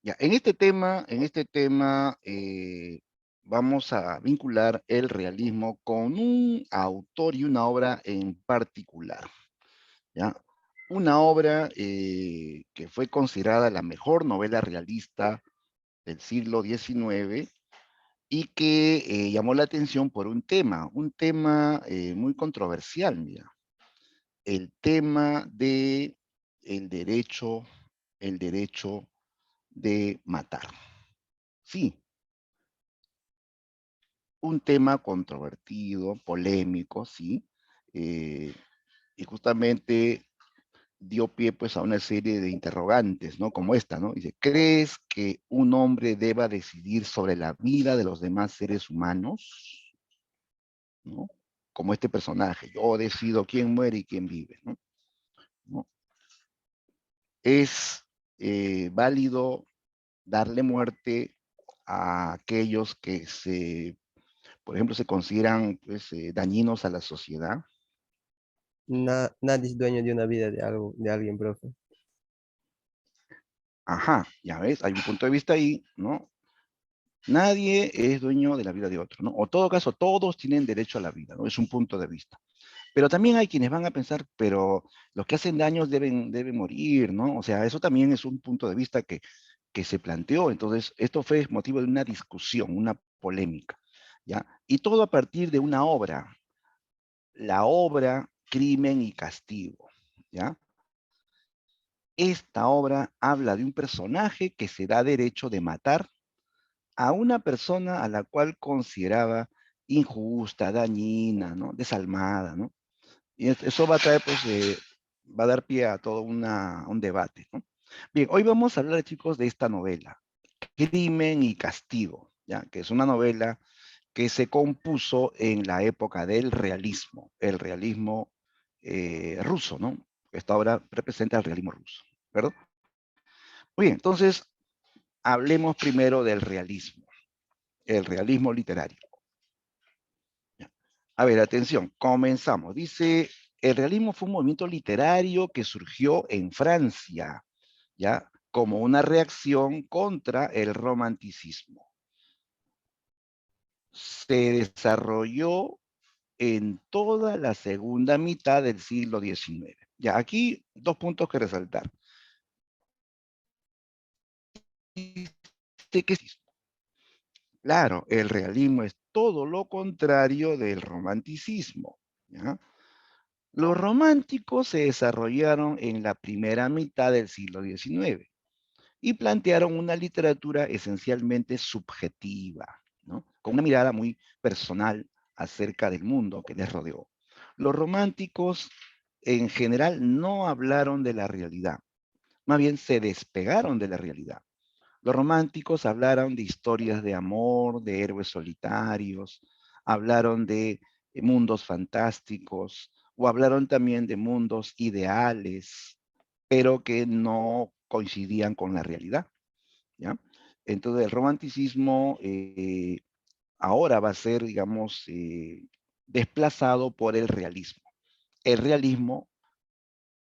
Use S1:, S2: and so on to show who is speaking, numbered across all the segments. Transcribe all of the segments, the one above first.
S1: Ya, en este tema vamos a vincular el realismo con un autor y una obra en particular, ¿ya? Una obra que fue considerada la mejor novela realista del siglo XIX y que llamó la atención por un tema muy controversial, mira, el tema de el derecho, el derecho de matar. Sí, un tema controvertido, polémico, sí, eh, y justamente dio pie pues a una serie de interrogantes, ¿no? Como esta, ¿no? Dice, ¿crees que un hombre deba decidir sobre la vida de los demás seres humanos? ¿No? Como este personaje, yo decido quién muere y quién vive, ¿no? ¿No? ¿Es válido darle muerte a aquellos que por ejemplo, se consideran pues, dañinos a la sociedad?
S2: Nadie es dueño de una vida de algo, de alguien, profe.
S1: Ajá, ya ves, hay un punto de vista ahí, ¿no? Nadie es dueño de la vida de otro, ¿no? O en todo caso, todos tienen derecho a la vida, ¿no? Es un punto de vista. Pero también hay quienes van a pensar, pero los que hacen daños deben morir, ¿no? O sea, eso también es un punto de vista que se planteó. Entonces, esto fue motivo de una discusión, una polémica, ¿ya? Y todo a partir de una obra, la obra Crimen y Castigo, ¿ya? Esta obra habla de un personaje que se da derecho de matar a una persona a la cual consideraba injusta, dañina, ¿no? Desalmada, ¿no? Y eso va a traer, pues, va a dar pie a todo un debate, ¿no? Bien, hoy vamos a hablar, chicos, de esta novela, Crimen y Castigo, ¿ya? Que es una novela que se compuso en la época del realismo, el realismo ruso, ¿no? Esta obra representa el realismo ruso, ¿verdad? Muy bien, entonces, hablemos primero del realismo, el realismo literario. A ver, atención, comenzamos. Dice, el realismo fue un movimiento literario que surgió en Francia, ¿ya? Como una reacción contra el romanticismo. Se desarrolló en toda la segunda mitad del siglo XIX. Ya, aquí dos puntos que resaltar. Dice que claro, el realismo es todo lo contrario del romanticismo, ¿ya? Los románticos se desarrollaron en la primera mitad del siglo XIX y plantearon una literatura esencialmente subjetiva, ¿no? Con una mirada muy personal acerca del mundo que les rodeó. Los románticos en general no hablaron de la realidad, más bien se despegaron de la realidad. Los románticos hablaron de historias de amor, de héroes solitarios, hablaron de mundos fantásticos o hablaron también de mundos ideales, pero que no coincidían con la realidad, ¿ya? Entonces el romanticismo ahora va a ser, digamos, desplazado por el realismo. El realismo,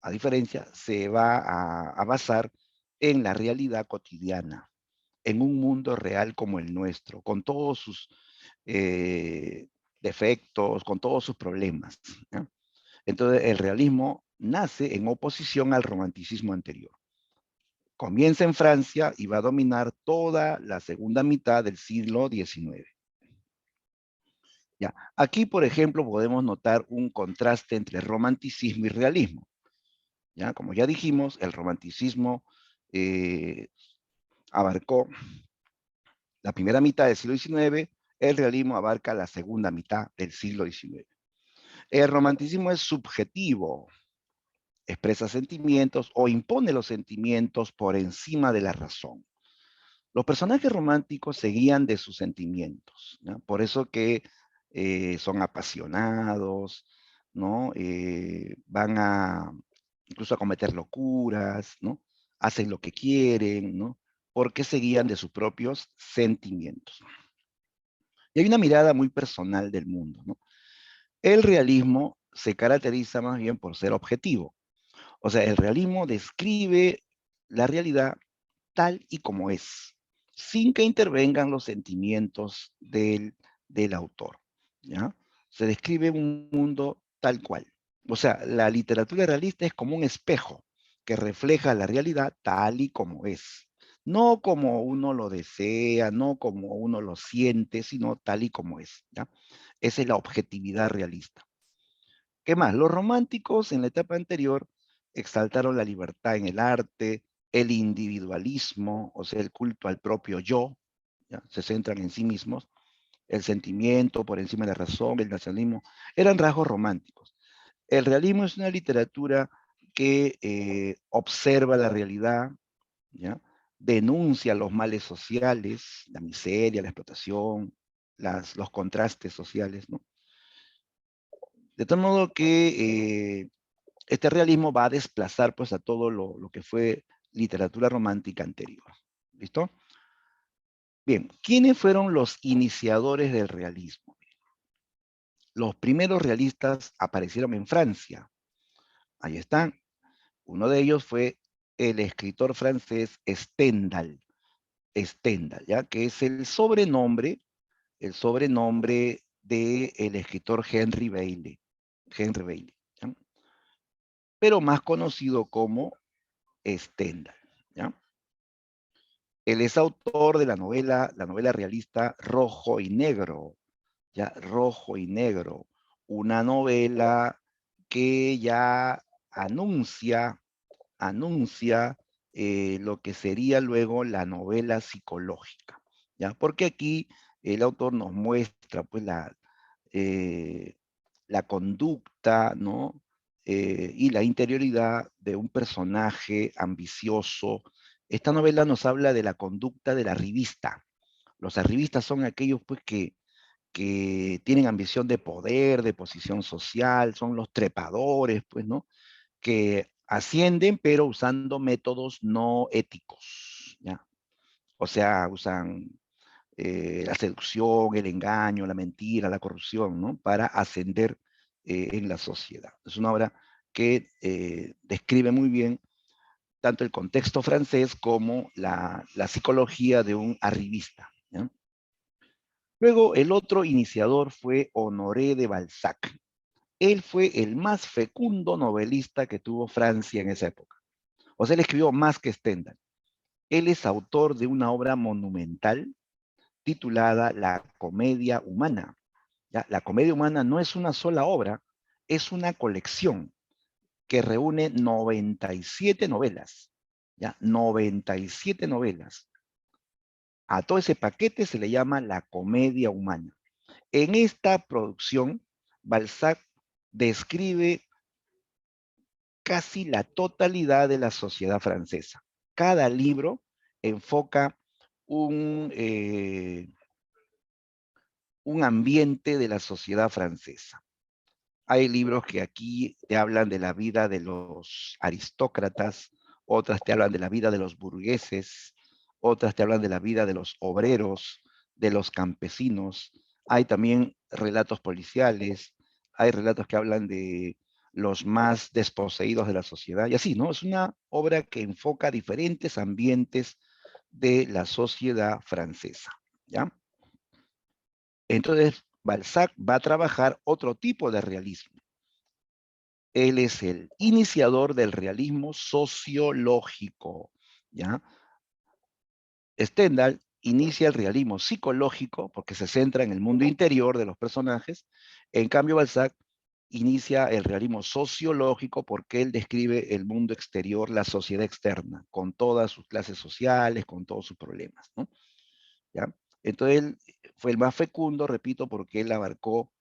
S1: a diferencia, se va a basar en la realidad cotidiana, en un mundo real como el nuestro, con todos sus eh, defectos, con todos sus problemas, ¿ya? Entonces, el realismo nace en oposición al romanticismo anterior. Comienza en Francia y va a dominar toda la segunda mitad del siglo XIX. Ya. Aquí, por ejemplo, podemos notar un contraste entre romanticismo y realismo. ¿Ya? Como ya dijimos, el romanticismo abarcó la primera mitad del siglo XIX, el realismo abarca la segunda mitad del siglo XIX. El romanticismo es subjetivo, expresa sentimientos o impone los sentimientos por encima de la razón. Los personajes románticos se guían de sus sentimientos, ¿no? Por eso que son apasionados, ¿no? Van a incluso a cometer locuras, ¿no? Hacen lo que quieren, ¿no? Porque se guían de sus propios sentimientos. Y hay una mirada muy personal del mundo, ¿no? El realismo se caracteriza más bien por ser objetivo. O sea, el realismo describe la realidad tal y como es, sin que intervengan los sentimientos del autor, ¿ya? Se describe un mundo tal cual. O sea, la literatura realista es como un espejo que refleja la realidad tal y como es. No como uno lo desea, no como uno lo siente, sino tal y como es, ¿ya? Esa es la objetividad realista. ¿Qué más? Los románticos en la etapa anterior exaltaron la libertad en el arte, el individualismo, o sea, el culto al propio yo, ¿ya? Se centran en sí mismos, el sentimiento por encima de la razón, el nacionalismo, eran rasgos románticos. El realismo es una literatura que observa la realidad, ¿ya? Denuncia los males sociales, la miseria, la explotación, los contrastes sociales, ¿no? De tal modo que este realismo va a desplazar pues a todo lo que fue literatura romántica anterior. ¿Listo? Bien, ¿quiénes fueron los iniciadores del realismo? Los primeros realistas aparecieron en Francia. Ahí están. Uno de ellos fue el escritor francés Stendhal. Stendhal, ¿ya? Que es el sobrenombre del escritor Henry Bailey. Henry Bailey, ¿ya? Pero más conocido como Stendhal, ¿ya? Él es autor de la novela realista Rojo y Negro, ya, Rojo y Negro, una novela que ya anuncia, lo que sería luego la novela psicológica, ya, porque aquí el autor nos muestra, pues, eh, la conducta, ¿no? Y la interioridad de un personaje ambicioso. Esta novela nos habla de la conducta del arribista. Los arribistas son aquellos, pues, que tienen ambición de poder, de posición social, son los trepadores, pues, ¿no? Que ascienden, pero usando métodos no éticos, ¿ya? O sea, usan la seducción, el engaño, la mentira, la corrupción, ¿no? Para ascender en la sociedad. Es una obra que describe muy bien tanto el contexto francés como la psicología de un arribista, ¿ya? Luego, el otro iniciador fue Honoré de Balzac. Él fue el más fecundo novelista que tuvo Francia en esa época. O sea, él escribió más que Stendhal. Él es autor de una obra monumental titulada La Comedia Humana. ¿Ya? La Comedia Humana no es una sola obra, es una colección que reúne 97 novelas. ¿Ya? 97 novelas. A todo ese paquete se le llama La Comedia Humana. En esta producción, Balzac describe casi la totalidad de la sociedad francesa. Cada libro enfoca un, eh, un ambiente de la sociedad francesa. Hay libros que aquí te hablan de la vida de los aristócratas, otras te hablan de la vida de los burgueses, otras te hablan de la vida de los obreros, de los campesinos. Hay también relatos policiales, hay relatos que hablan de los más desposeídos de la sociedad, y así, ¿no? Es una obra que enfoca diferentes ambientes de la sociedad francesa, ¿ya? Entonces, Balzac va a trabajar otro tipo de realismo. Él es el iniciador del realismo sociológico, ¿ya? Stendhal inicia el realismo psicológico porque se centra en el mundo interior de los personajes. En cambio, Balzac inicia el realismo sociológico porque él describe el mundo exterior, la sociedad externa, con todas sus clases sociales, con todos sus problemas, ¿no? ¿Ya? Entonces él fue el más fecundo, repito, porque él abarcó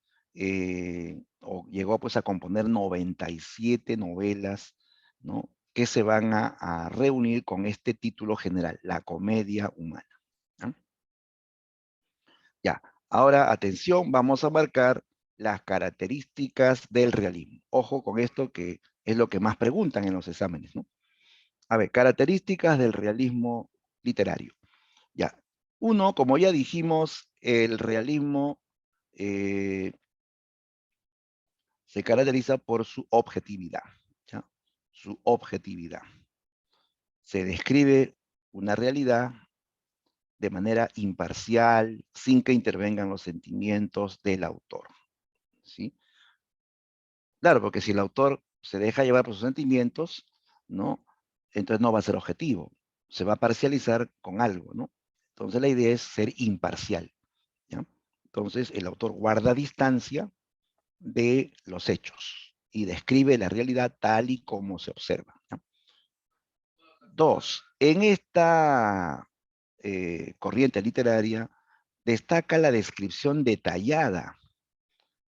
S1: o llegó pues a componer 97 novelas, ¿no? Que se van a reunir con este título general, La Comedia Humana. ¿Ya? Ya, ahora atención, vamos a marcar las características del realismo. Ojo con esto que es lo que más preguntan en los exámenes, ¿no? A ver, características del realismo literario. Ya. Uno, como ya dijimos, el realismo se caracteriza por su objetividad, ¿ya? su objetividad. Se describe una realidad de manera imparcial, sin que intervengan los sentimientos del autor, ¿sí? Claro, porque si el autor se deja llevar por sus sentimientos, ¿no? Entonces no va a ser objetivo, se va a parcializar con algo, ¿no? Entonces la idea es ser imparcial, ¿ya? Entonces el autor guarda distancia de los hechos y describe la realidad tal y como se observa, ¿ya? Dos, en esta corriente literaria destaca la descripción detallada,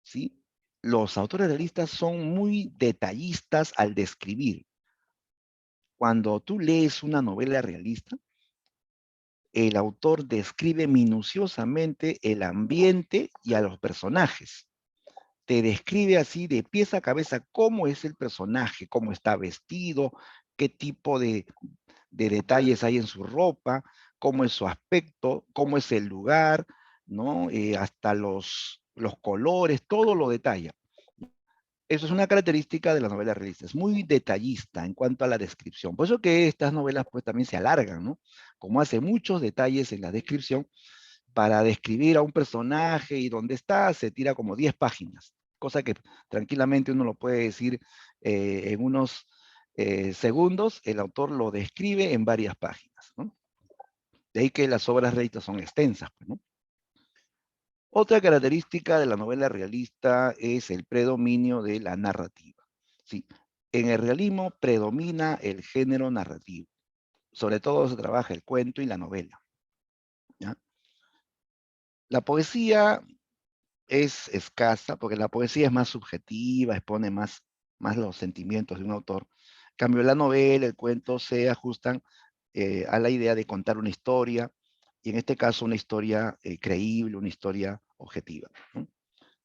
S1: ¿sí? Los autores realistas son muy detallistas al describir. Cuando tú lees una novela realista, el autor describe minuciosamente el ambiente y a los personajes. Te describe así de pies a cabeza cómo es el personaje, cómo está vestido, qué tipo de detalles hay en su ropa, cómo es su aspecto, cómo es el lugar, ¿no? Hasta los colores, todo lo detalla. Eso es una característica de la novela realista, es muy detallista en cuanto a la descripción. Por eso que estas novelas pues también se alargan, ¿no? Como hace muchos detalles en la descripción, para describir a un personaje y dónde está, se tira como 10 páginas, cosa que tranquilamente uno lo puede decir en unos segundos, el autor lo describe en varias páginas, ¿no? De ahí que las obras realistas son extensas, pues, ¿no? Otra característica de la novela realista es el predominio de la narrativa. Sí, en el realismo predomina el género narrativo. Sobre todo se trabaja el cuento y la novela, ¿ya? La poesía es escasa, porque la poesía es más subjetiva, expone más los sentimientos de un autor. En cambio, la novela, el cuento se ajustan a la idea de contar una historia, y en este caso una historia creíble, una historia objetiva, ¿no?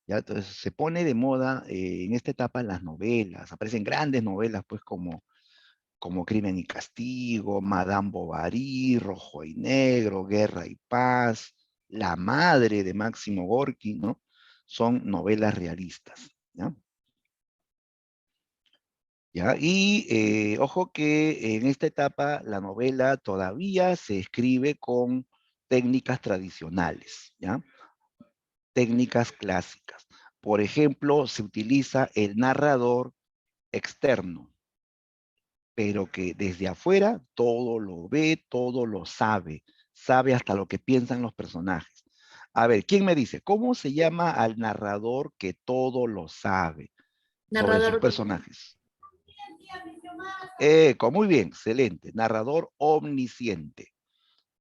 S1: ¿Ya? Entonces se pone de moda en esta etapa las novelas, aparecen grandes novelas pues como Crimen y Castigo, Madame Bovary, Rojo y Negro, Guerra y Paz, La Madre de Máximo Gorki, ¿no? Son novelas realistas, ¿ya? ¿Ya? Y ojo que en esta etapa la novela todavía se escribe con técnicas tradicionales, ¿ya? Técnicas clásicas. Por ejemplo, se utiliza el narrador externo, pero que desde afuera todo lo ve, todo lo sabe, sabe hasta lo que piensan los personajes. A ver, ¿quién me dice? ¿Cómo se llama al narrador que todo lo sabe sobre sus
S3: Narrador.
S1: personajes? Muy bien, excelente. Narrador omnisciente.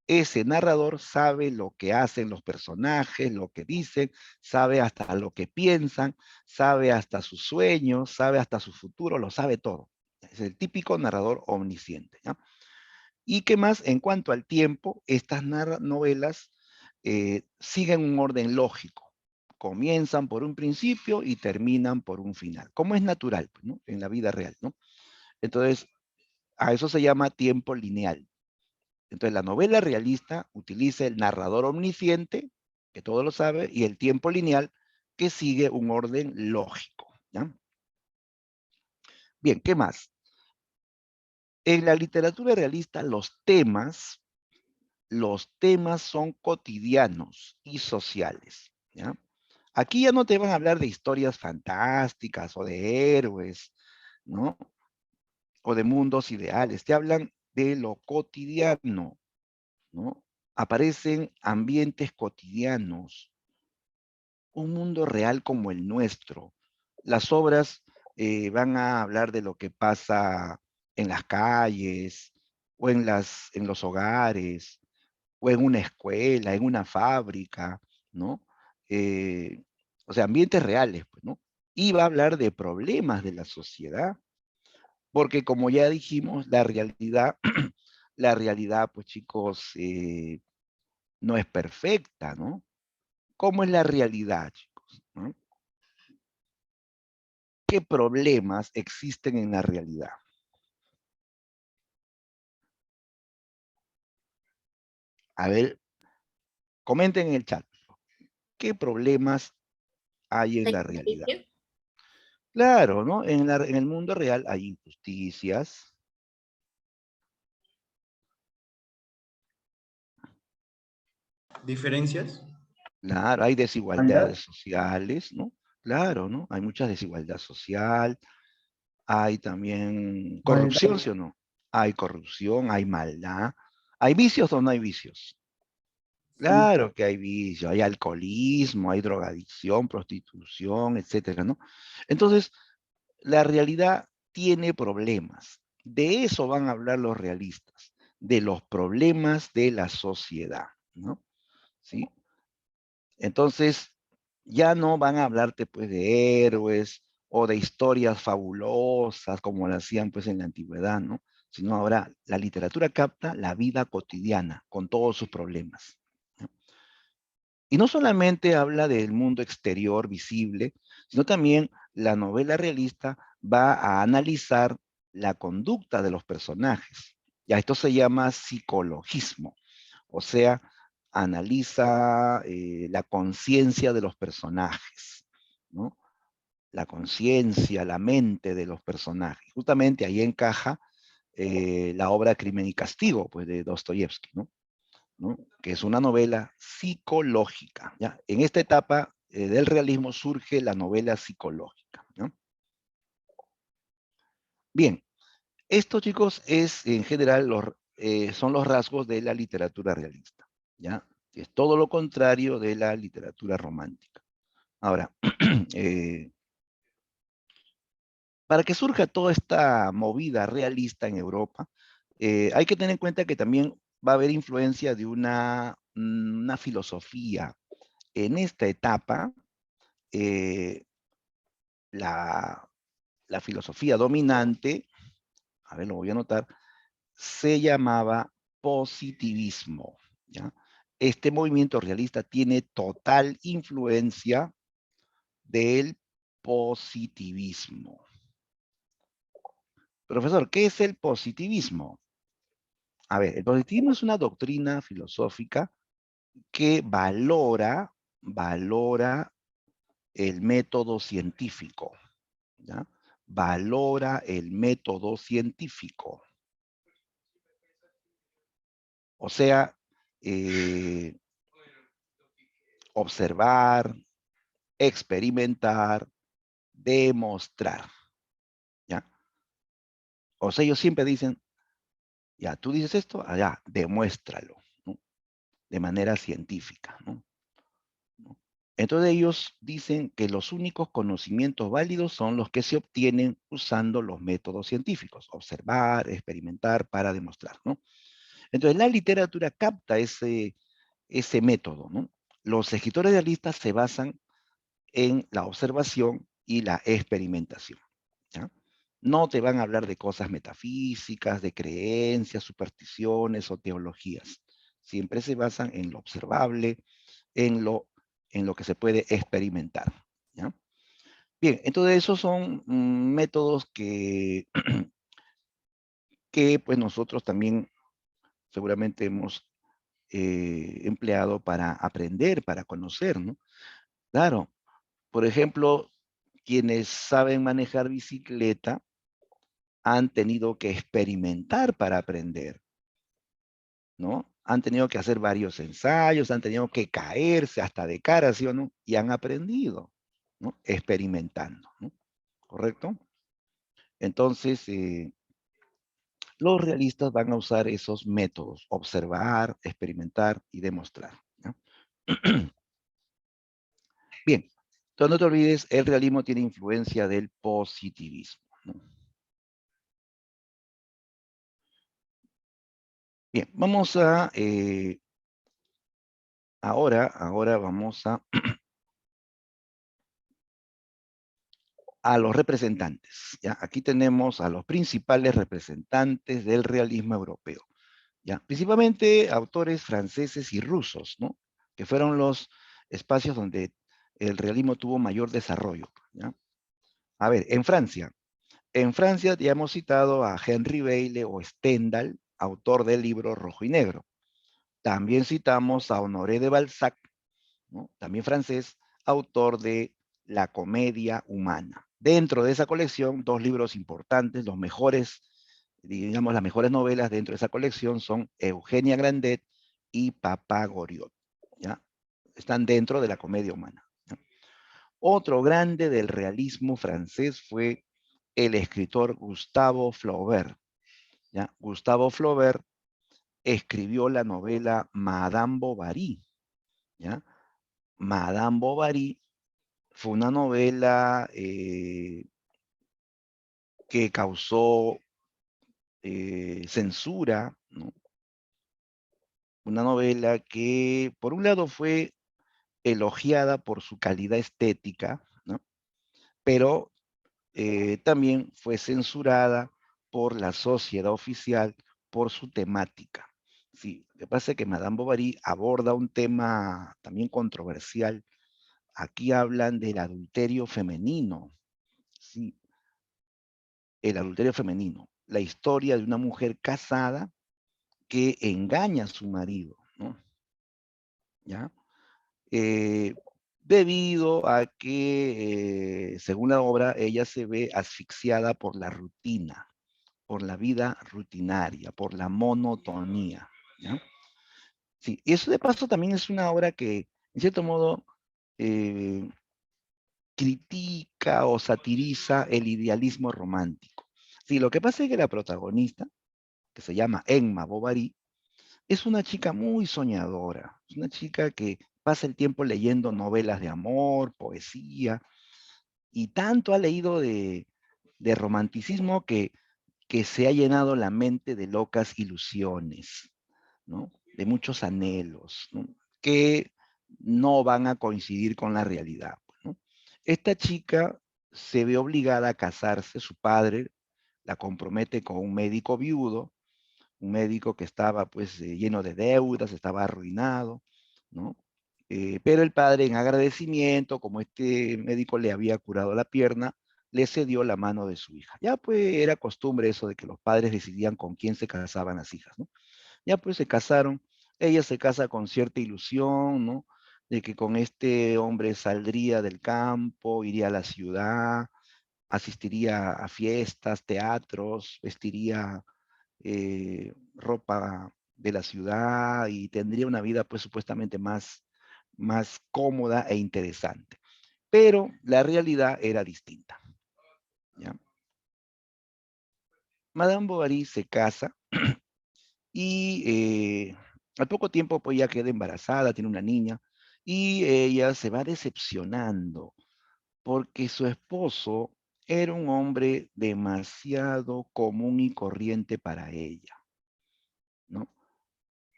S1: Ese narrador sabe lo que hacen los personajes, lo que dicen, sabe hasta lo que piensan, sabe hasta sus sueños, sabe hasta su futuro, lo sabe todo. Es el típico narrador omnisciente, ¿ya? ¿Y qué más? En cuanto al tiempo, estas novelas siguen un orden lógico. Comienzan por un principio y terminan por un final, como es natural, pues, ¿no? En la vida real, ¿no? Entonces, a eso se llama tiempo lineal. Entonces, la novela realista utiliza el narrador omnisciente, que todo lo sabe, y el tiempo lineal, que sigue un orden lógico, ¿ya? Bien, ¿qué más? En la literatura realista, los temas son cotidianos y sociales, ¿ya? Aquí ya no te van a hablar de historias fantásticas o de héroes, ¿no? O de mundos ideales, te hablan de lo cotidiano, ¿no? Aparecen ambientes cotidianos, un mundo real como el nuestro. Las obras van a hablar de lo que pasa en las calles, o en los hogares, o en una escuela, en una fábrica, ¿no? Eh, o sea, ambientes reales, pues, ¿no? Y va a hablar de problemas de la sociedad, porque como ya dijimos, la realidad, pues chicos, no es perfecta, ¿no? ¿Cómo es la realidad, chicos? ¿No? ¿Qué problemas existen en la realidad? A ver, comenten en el chat. ¿Qué problemas hay en
S3: La
S1: la realidad?
S3: injusticia.
S1: Claro, ¿no? En el mundo real hay injusticias,
S3: ¿Diferencias?
S1: claro, hay
S3: ¿Maldad?
S1: desigualdades sociales, ¿no? Claro, ¿no? Hay mucha desigualdad social, hay también corrupción,
S3: Maldad.
S1: ¿sí o no? Hay corrupción, hay maldad, hay vicios o no hay vicios.
S3: Sí.
S1: Claro que hay vicios, hay alcoholismo, hay drogadicción, prostitución, etcétera, ¿no? Entonces, la realidad tiene problemas. De eso van a hablar los realistas, de los problemas de la sociedad, ¿no? ¿Sí? Entonces, ya no van a hablarte pues de héroes o de historias fabulosas como lo hacían pues en la antigüedad, ¿no? Sino ahora la literatura capta la vida cotidiana con todos sus problemas, ¿no? Y no solamente habla del mundo exterior visible, sino también la novela realista va a analizar la conducta de los personajes. Ya esto se llama psicologismo, o sea, analiza la conciencia de los personajes, ¿no? La conciencia, la mente de los personajes. Justamente ahí encaja la obra Crimen y Castigo, pues de Dostoyevsky, ¿no? ¿No? Que es una novela psicológica. ¿Ya? En esta etapa del realismo surge la novela psicológica, ¿no? Bien, esto, chicos, es en general son los rasgos de la literatura realista, ¿ya? Es todo lo contrario de la literatura romántica. Ahora, eh, para que surja toda esta movida realista en Europa, hay que tener en cuenta que también va a haber influencia de una filosofía. En esta etapa, eh, la, la filosofía dominante, a ver, lo voy a anotar, se llamaba positivismo, ¿ya? Este movimiento realista tiene total influencia del positivismo. Profesor, ¿qué es el positivismo? A ver, el positivismo es una doctrina filosófica que valora el método científico, ¿ya? Valora el método científico. O sea, eh, observar, experimentar, demostrar, ¿ya? O sea, ellos siempre dicen, ya, tú dices esto, allá, demuéstralo, ¿no? De manera científica, ¿no? Entonces ellos dicen que los únicos conocimientos válidos son los que se obtienen usando los métodos científicos, observar, experimentar para demostrar, ¿no? Entonces la literatura capta ese método, ¿no? Los escritores realistas se basan en la observación y la experimentación, ¿ya? No te van a hablar de cosas metafísicas, de creencias, supersticiones o teologías. Siempre se basan en lo observable, en lo, en lo que se puede experimentar, ¿ya? Bien, entonces esos son métodos que pues nosotros también seguramente hemos empleado para aprender, para conocer, ¿no? Claro, por ejemplo, quienes saben manejar bicicleta han tenido que experimentar para aprender, ¿no? Han tenido que hacer varios ensayos, han tenido que caerse hasta de cara, ¿sí o no? Y han aprendido, ¿no? Experimentando, ¿no? ¿Correcto? Entonces, los realistas van a usar esos métodos, observar, experimentar y demostrar, ¿no? Bien, entonces no te olvides, el realismo tiene influencia del positivismo, ¿no? Bien, vamos a, ahora vamos a los representantes, ¿ya? Aquí tenemos a los principales representantes del realismo europeo, ¿ya? Principalmente autores franceses y rusos, ¿no? Que fueron los espacios donde el realismo tuvo mayor desarrollo, ¿ya? A ver, en Francia ya hemos citado a Henri Beyle o Stendhal, autor del libro Rojo y Negro. También citamos a Honoré de Balzac, ¿no? También francés, autor de La comedia humana. Dentro de esa colección, dos libros importantes, los mejores, digamos, las mejores novelas dentro de esa colección son Eugenia Grandet y Papá Goriot, ¿ya? Están dentro de la comedia humana, ¿ya? Otro grande del realismo francés fue el escritor Gustave Flaubert, ¿ya? Gustave Flaubert escribió la novela Madame Bovary, ¿ya? Madame Bovary fue una novela que causó censura, ¿no? Una novela que, por un lado, fue elogiada por su calidad estética, ¿no? Pero también fue censurada por la sociedad oficial por su temática. Sí, lo que pasa es que Madame Bovary aborda un tema también controversial. Aquí hablan del adulterio femenino, sí, el adulterio femenino, la historia de una mujer casada que engaña a su marido, ¿no? ¿Ya? Eh, Debido a que, según la obra, ella se ve asfixiada por la rutina, por la vida rutinaria, por la monotonía, ¿ya? Sí, y eso de paso también es una obra que, en cierto modo, eh, critica o satiriza el idealismo romántico. Sí, lo que pasa es que la protagonista, que se llama Emma Bovary, es una chica muy soñadora, es una chica que pasa el tiempo leyendo novelas de amor, poesía, y tanto ha leído de romanticismo que se ha llenado la mente de locas ilusiones, ¿no? De muchos anhelos, ¿no? Que no van a coincidir con la realidad, ¿no? Esta chica se ve obligada a casarse, su padre la compromete con un médico viudo, un médico que estaba pues lleno de deudas, estaba arruinado, ¿no? Pero el padre en agradecimiento, como este médico le había curado la pierna, le cedió la mano de su hija. Ya pues era costumbre eso de que los padres decidían con quién se casaban las hijas, ¿no? Ya pues se casaron, ella se casa con cierta ilusión, ¿no? De que con este hombre saldría del campo, iría a la ciudad, asistiría a fiestas, teatros, vestiría ropa de la ciudad y tendría una vida pues supuestamente más cómoda e interesante. Pero la realidad era distinta, ¿ya? Madame Bovary se casa y al poco tiempo pues ya queda embarazada, tiene una niña y ella se va decepcionando porque su esposo era un hombre demasiado común y corriente para ella, ¿no?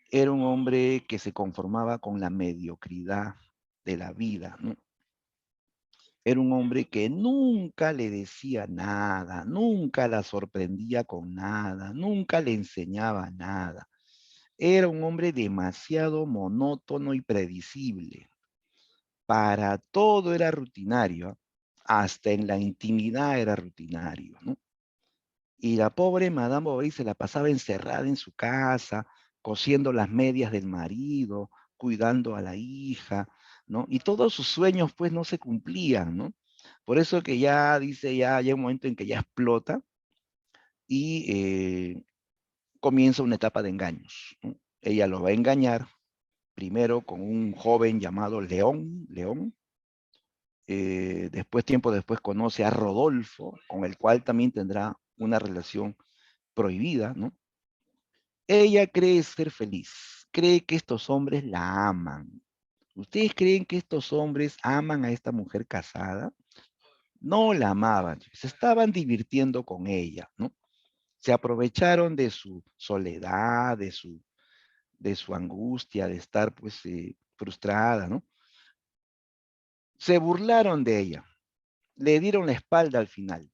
S1: Era un hombre que se conformaba con la mediocridad de la vida, ¿no? Era un hombre que nunca le decía nada, nunca la sorprendía con nada, nunca le enseñaba nada. Era un hombre demasiado monótono y predecible. Para todo era rutinario, hasta en la intimidad era rutinario, ¿no? Y la pobre Madame Bovary se la pasaba encerrada en su casa, cosiendo las medias del marido, cuidando a la hija, ¿no? Y todos sus sueños pues no se cumplían, ¿no? Por eso que ya dice, ya hay un momento en que ya explota y comienza una etapa de engaños, ¿no? Ella lo va a engañar primero con un joven llamado León, después, tiempo después, conoce a Rodolfo, con el cual también tendrá una relación prohibida, ¿no? Ella cree ser feliz, cree que estos hombres la aman. ¿Ustedes creen que estos hombres aman a esta mujer casada? No la amaban, se estaban divirtiendo con ella, ¿no? Se aprovecharon de su soledad, de su angustia, de estar pues frustrada, ¿no? Se burlaron de ella, le dieron la espalda al final.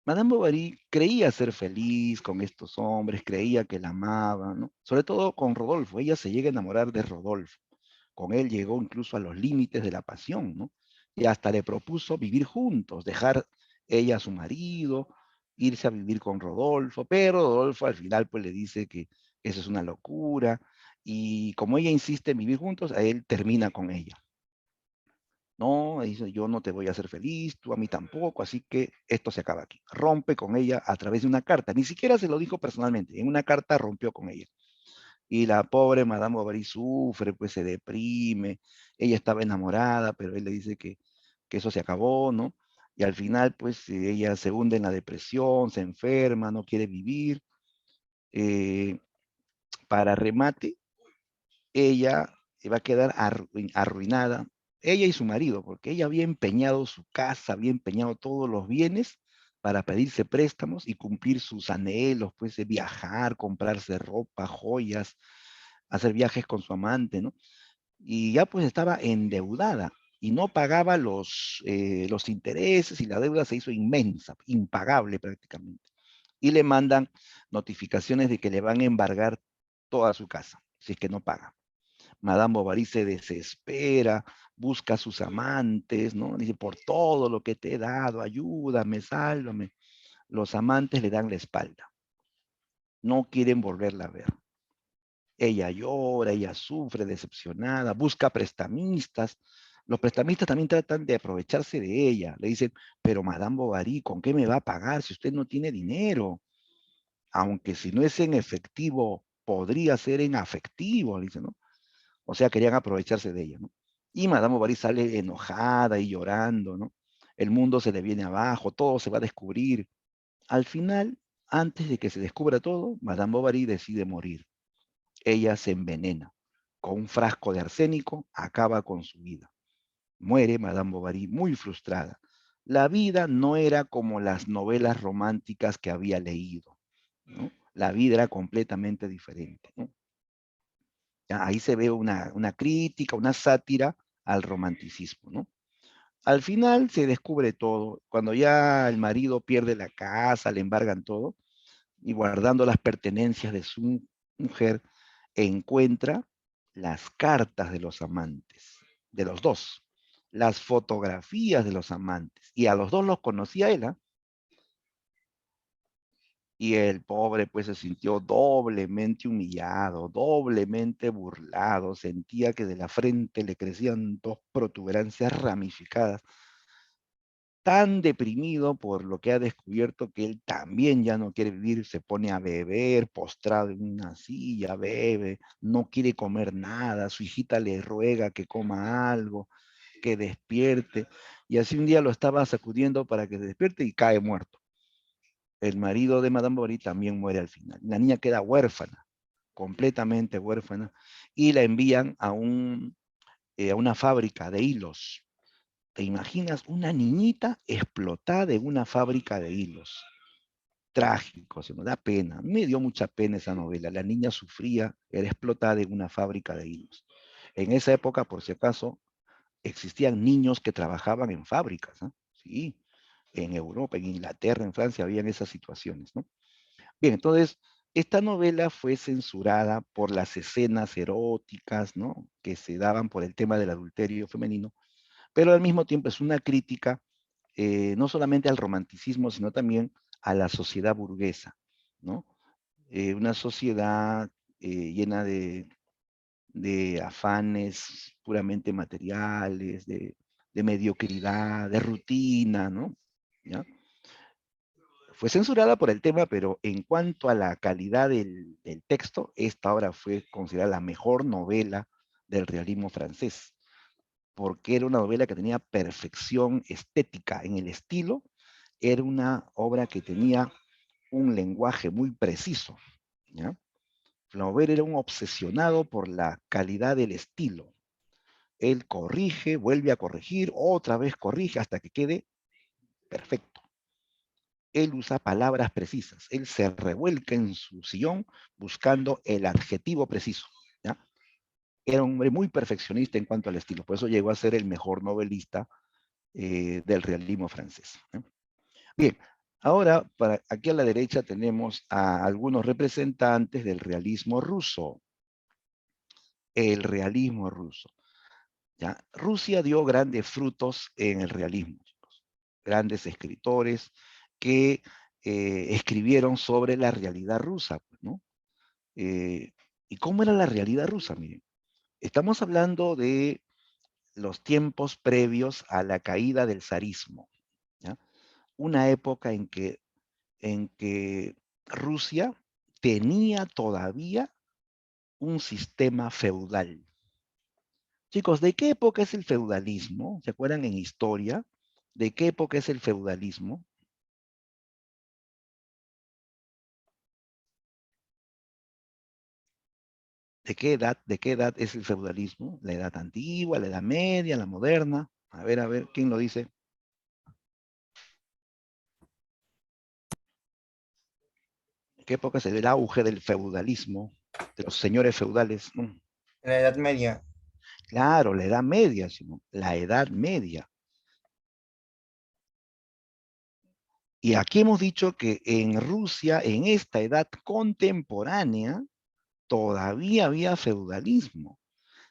S1: Madame Bovary creía ser feliz con estos hombres, creía que la amaban, ¿no? Sobre todo con Rodolfo, ella se llega a enamorar de Rodolfo. Con él llegó incluso a los límites de la pasión, ¿no? Y hasta le propuso vivir juntos, dejar ella a su marido, irse a vivir con Rodolfo, pero Rodolfo al final pues le dice que eso es una locura y como ella insiste en vivir juntos, a él termina con ella. No, dice, yo no te voy a hacer feliz, tú a mí tampoco, así que esto se acaba aquí. Rompe con ella a través de una carta. Ni siquiera se lo dijo personalmente, en una carta rompió con ella. Y la pobre Madame Bovary sufre, pues se deprime. Ella estaba enamorada, pero él le dice que eso se acabó, ¿no? Y al final, pues ella se hunde en la depresión, se enferma, no quiere vivir. Eh, para remate, ella va a quedar arruinada, ella y su marido, porque ella había empeñado su casa, había empeñado todos los bienes para pedirse préstamos y cumplir sus anhelos, pues de viajar, comprarse ropa, joyas, hacer viajes con su amante, ¿no? Y ya pues estaba endeudada y no pagaba los intereses y la deuda se hizo inmensa, impagable prácticamente. Y le mandan notificaciones de que le van a embargar toda su casa, si es que no paga. Madame Bovary se desespera, busca a sus amantes, ¿no? Dice, por todo lo que te he dado, ayúdame, sálvame. Los amantes le dan la espalda, no quieren volverla a ver. Ella llora, ella sufre, decepcionada, busca prestamistas. Los prestamistas también tratan de aprovecharse de ella. Le dicen, pero Madame Bovary, ¿con qué me va a pagar si usted no tiene dinero? Aunque si no es en efectivo, podría ser en afectivo, le dicen, ¿no? O sea, querían aprovecharse de ella, ¿no? Y Madame Bovary sale enojada y llorando, ¿no? El mundo se le viene abajo, todo se va a descubrir. Al final, antes de que se descubra todo, Madame Bovary decide morir. Ella se envenena. Con un frasco de arsénico, acaba con su vida. Muere Madame Bovary muy frustrada. La vida no era como las novelas románticas que había leído, ¿no? La vida era completamente diferente, ¿no? Ya, ahí se ve una crítica, una sátira al romanticismo, ¿no? Al final se descubre todo. Cuando ya el marido pierde la casa, le embargan todo, y guardando las pertenencias de su mujer, encuentra las cartas de los amantes, de los dos, las fotografías de los amantes, y a los dos los conocía él, ¿eh? Y el pobre pues se sintió doblemente humillado, doblemente burlado, sentía que de la frente le crecían dos protuberancias ramificadas, tan deprimido por lo que ha descubierto que él también ya no quiere vivir, se pone a beber, postrado en una silla, bebe, no quiere comer nada, su hijita le ruega que coma algo, que despierte, y así un día lo estaba sacudiendo para que se despierte y cae muerto. El marido de Madame Bovary también muere al final. La niña queda huérfana, completamente huérfana, y la envían a una fábrica de hilos. ¿Te imaginas una niñita explotada en una fábrica de hilos? Trágico, se nos da pena. A mí me dio mucha pena esa novela. La niña sufría, era explotada en una fábrica de hilos. En esa época, por si acaso, existían niños que trabajaban en fábricas, ¿eh? Sí, en Europa, en Inglaterra, en Francia, habían esas situaciones, ¿no? Bien, entonces, esta novela fue censurada por las escenas eróticas, ¿no? Que se daban por el tema del adulterio femenino, pero al mismo tiempo es una crítica no solamente al romanticismo, sino también a la sociedad burguesa, ¿no? Una sociedad llena de afanes puramente materiales, de mediocridad, de rutina, ¿no? ¿Ya? Fue censurada por el tema, pero en cuanto a la calidad del texto, esta obra fue considerada la mejor novela del realismo francés, porque era una novela que tenía perfección estética en el estilo, era una obra que tenía un lenguaje muy preciso, ¿ya? Flaubert era un obsesionado por la calidad del estilo. Él corrige, vuelve a corregir, otra vez corrige hasta que quede perfecto. Él usa palabras precisas, él se revuelca en su sillón buscando el adjetivo preciso, ¿ya? Era un hombre muy perfeccionista en cuanto al estilo, por eso llegó a ser el mejor novelista del realismo francés, ¿eh? Bien, ahora aquí a la derecha tenemos a algunos representantes del realismo ruso. El realismo ruso, ¿ya? Rusia dio grandes frutos en el realismo, chicos. Grandes escritores que escribieron sobre la realidad rusa, ¿no? Eh, ¿Y cómo era la realidad rusa? Miren, estamos hablando de los tiempos previos a la caída del zarismo, ¿ya? Una época en que Rusia tenía todavía un sistema feudal. Chicos, ¿de qué época es el feudalismo? ¿Se acuerdan en historia? ¿De qué época es el feudalismo? ¿De qué edad es el feudalismo? ¿La edad antigua, la edad media, la moderna? A ver, ¿quién lo dice? ¿En qué época se ve el auge del feudalismo, de los señores feudales?
S3: En la Edad Media.
S1: Claro, la edad media, Simón, la edad media. Y aquí hemos dicho que en Rusia, en esta edad contemporánea, todavía había feudalismo.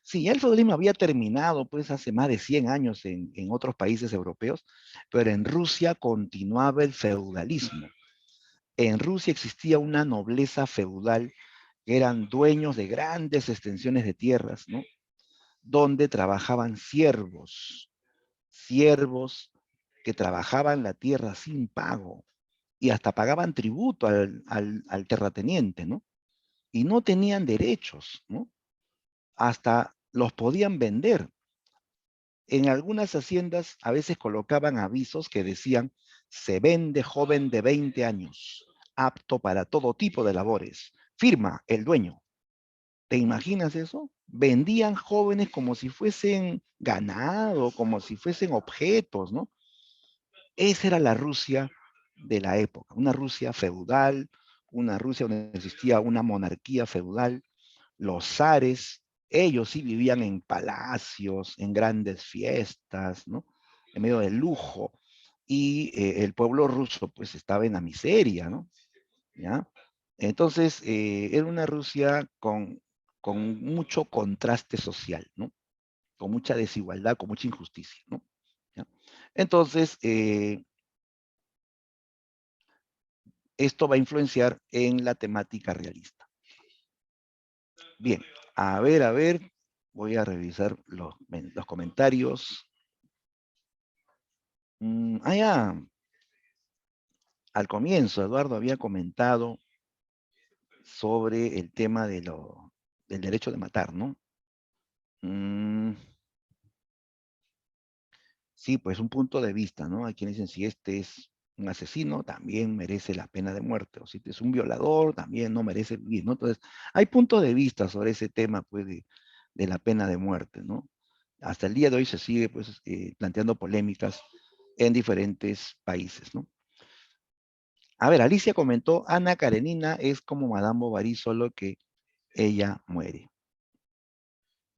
S1: Sí, ya el feudalismo había terminado pues hace más de 100 años en otros países europeos, pero en Rusia continuaba el feudalismo. En Rusia existía una nobleza feudal que eran dueños de grandes extensiones de tierras, ¿no? Donde trabajaban siervos que trabajaban la tierra sin pago y hasta pagaban tributo al terrateniente, ¿no? Y no tenían derechos, ¿no? Hasta los podían vender. En algunas haciendas a veces colocaban avisos que decían, se vende joven de 20 años, apto para todo tipo de labores. Firma el dueño. ¿Te imaginas eso? Vendían jóvenes como si fuesen ganado, como si fuesen objetos, ¿no? Esa era la Rusia de la época, una Rusia feudal, una Rusia donde existía una monarquía feudal. Los zares, ellos sí vivían en palacios, en grandes fiestas, ¿no? En medio del lujo. Y el pueblo ruso pues estaba en la miseria, ¿no? ¿Ya? Entonces, era una Rusia con mucho contraste social, ¿no? Con mucha desigualdad, con mucha injusticia, ¿no? ¿Ya? Entonces, esto va a influenciar en la temática realista. Bien, a ver, voy a revisar los comentarios. Ya, al comienzo Eduardo había comentado sobre el tema del derecho de matar, ¿no? Sí, pues un punto de vista, ¿no? Hay quienes dicen, si este es un asesino, también merece la pena de muerte, o si es un violador, también no merece vivir, ¿no? Entonces, hay puntos de vista sobre ese tema, pues, de la pena de muerte, ¿no? Hasta el día de hoy se sigue, pues, planteando polémicas en diferentes países, ¿no? A ver, Alicia comentó, Ana Karenina es como Madame Bovary, solo que ella muere.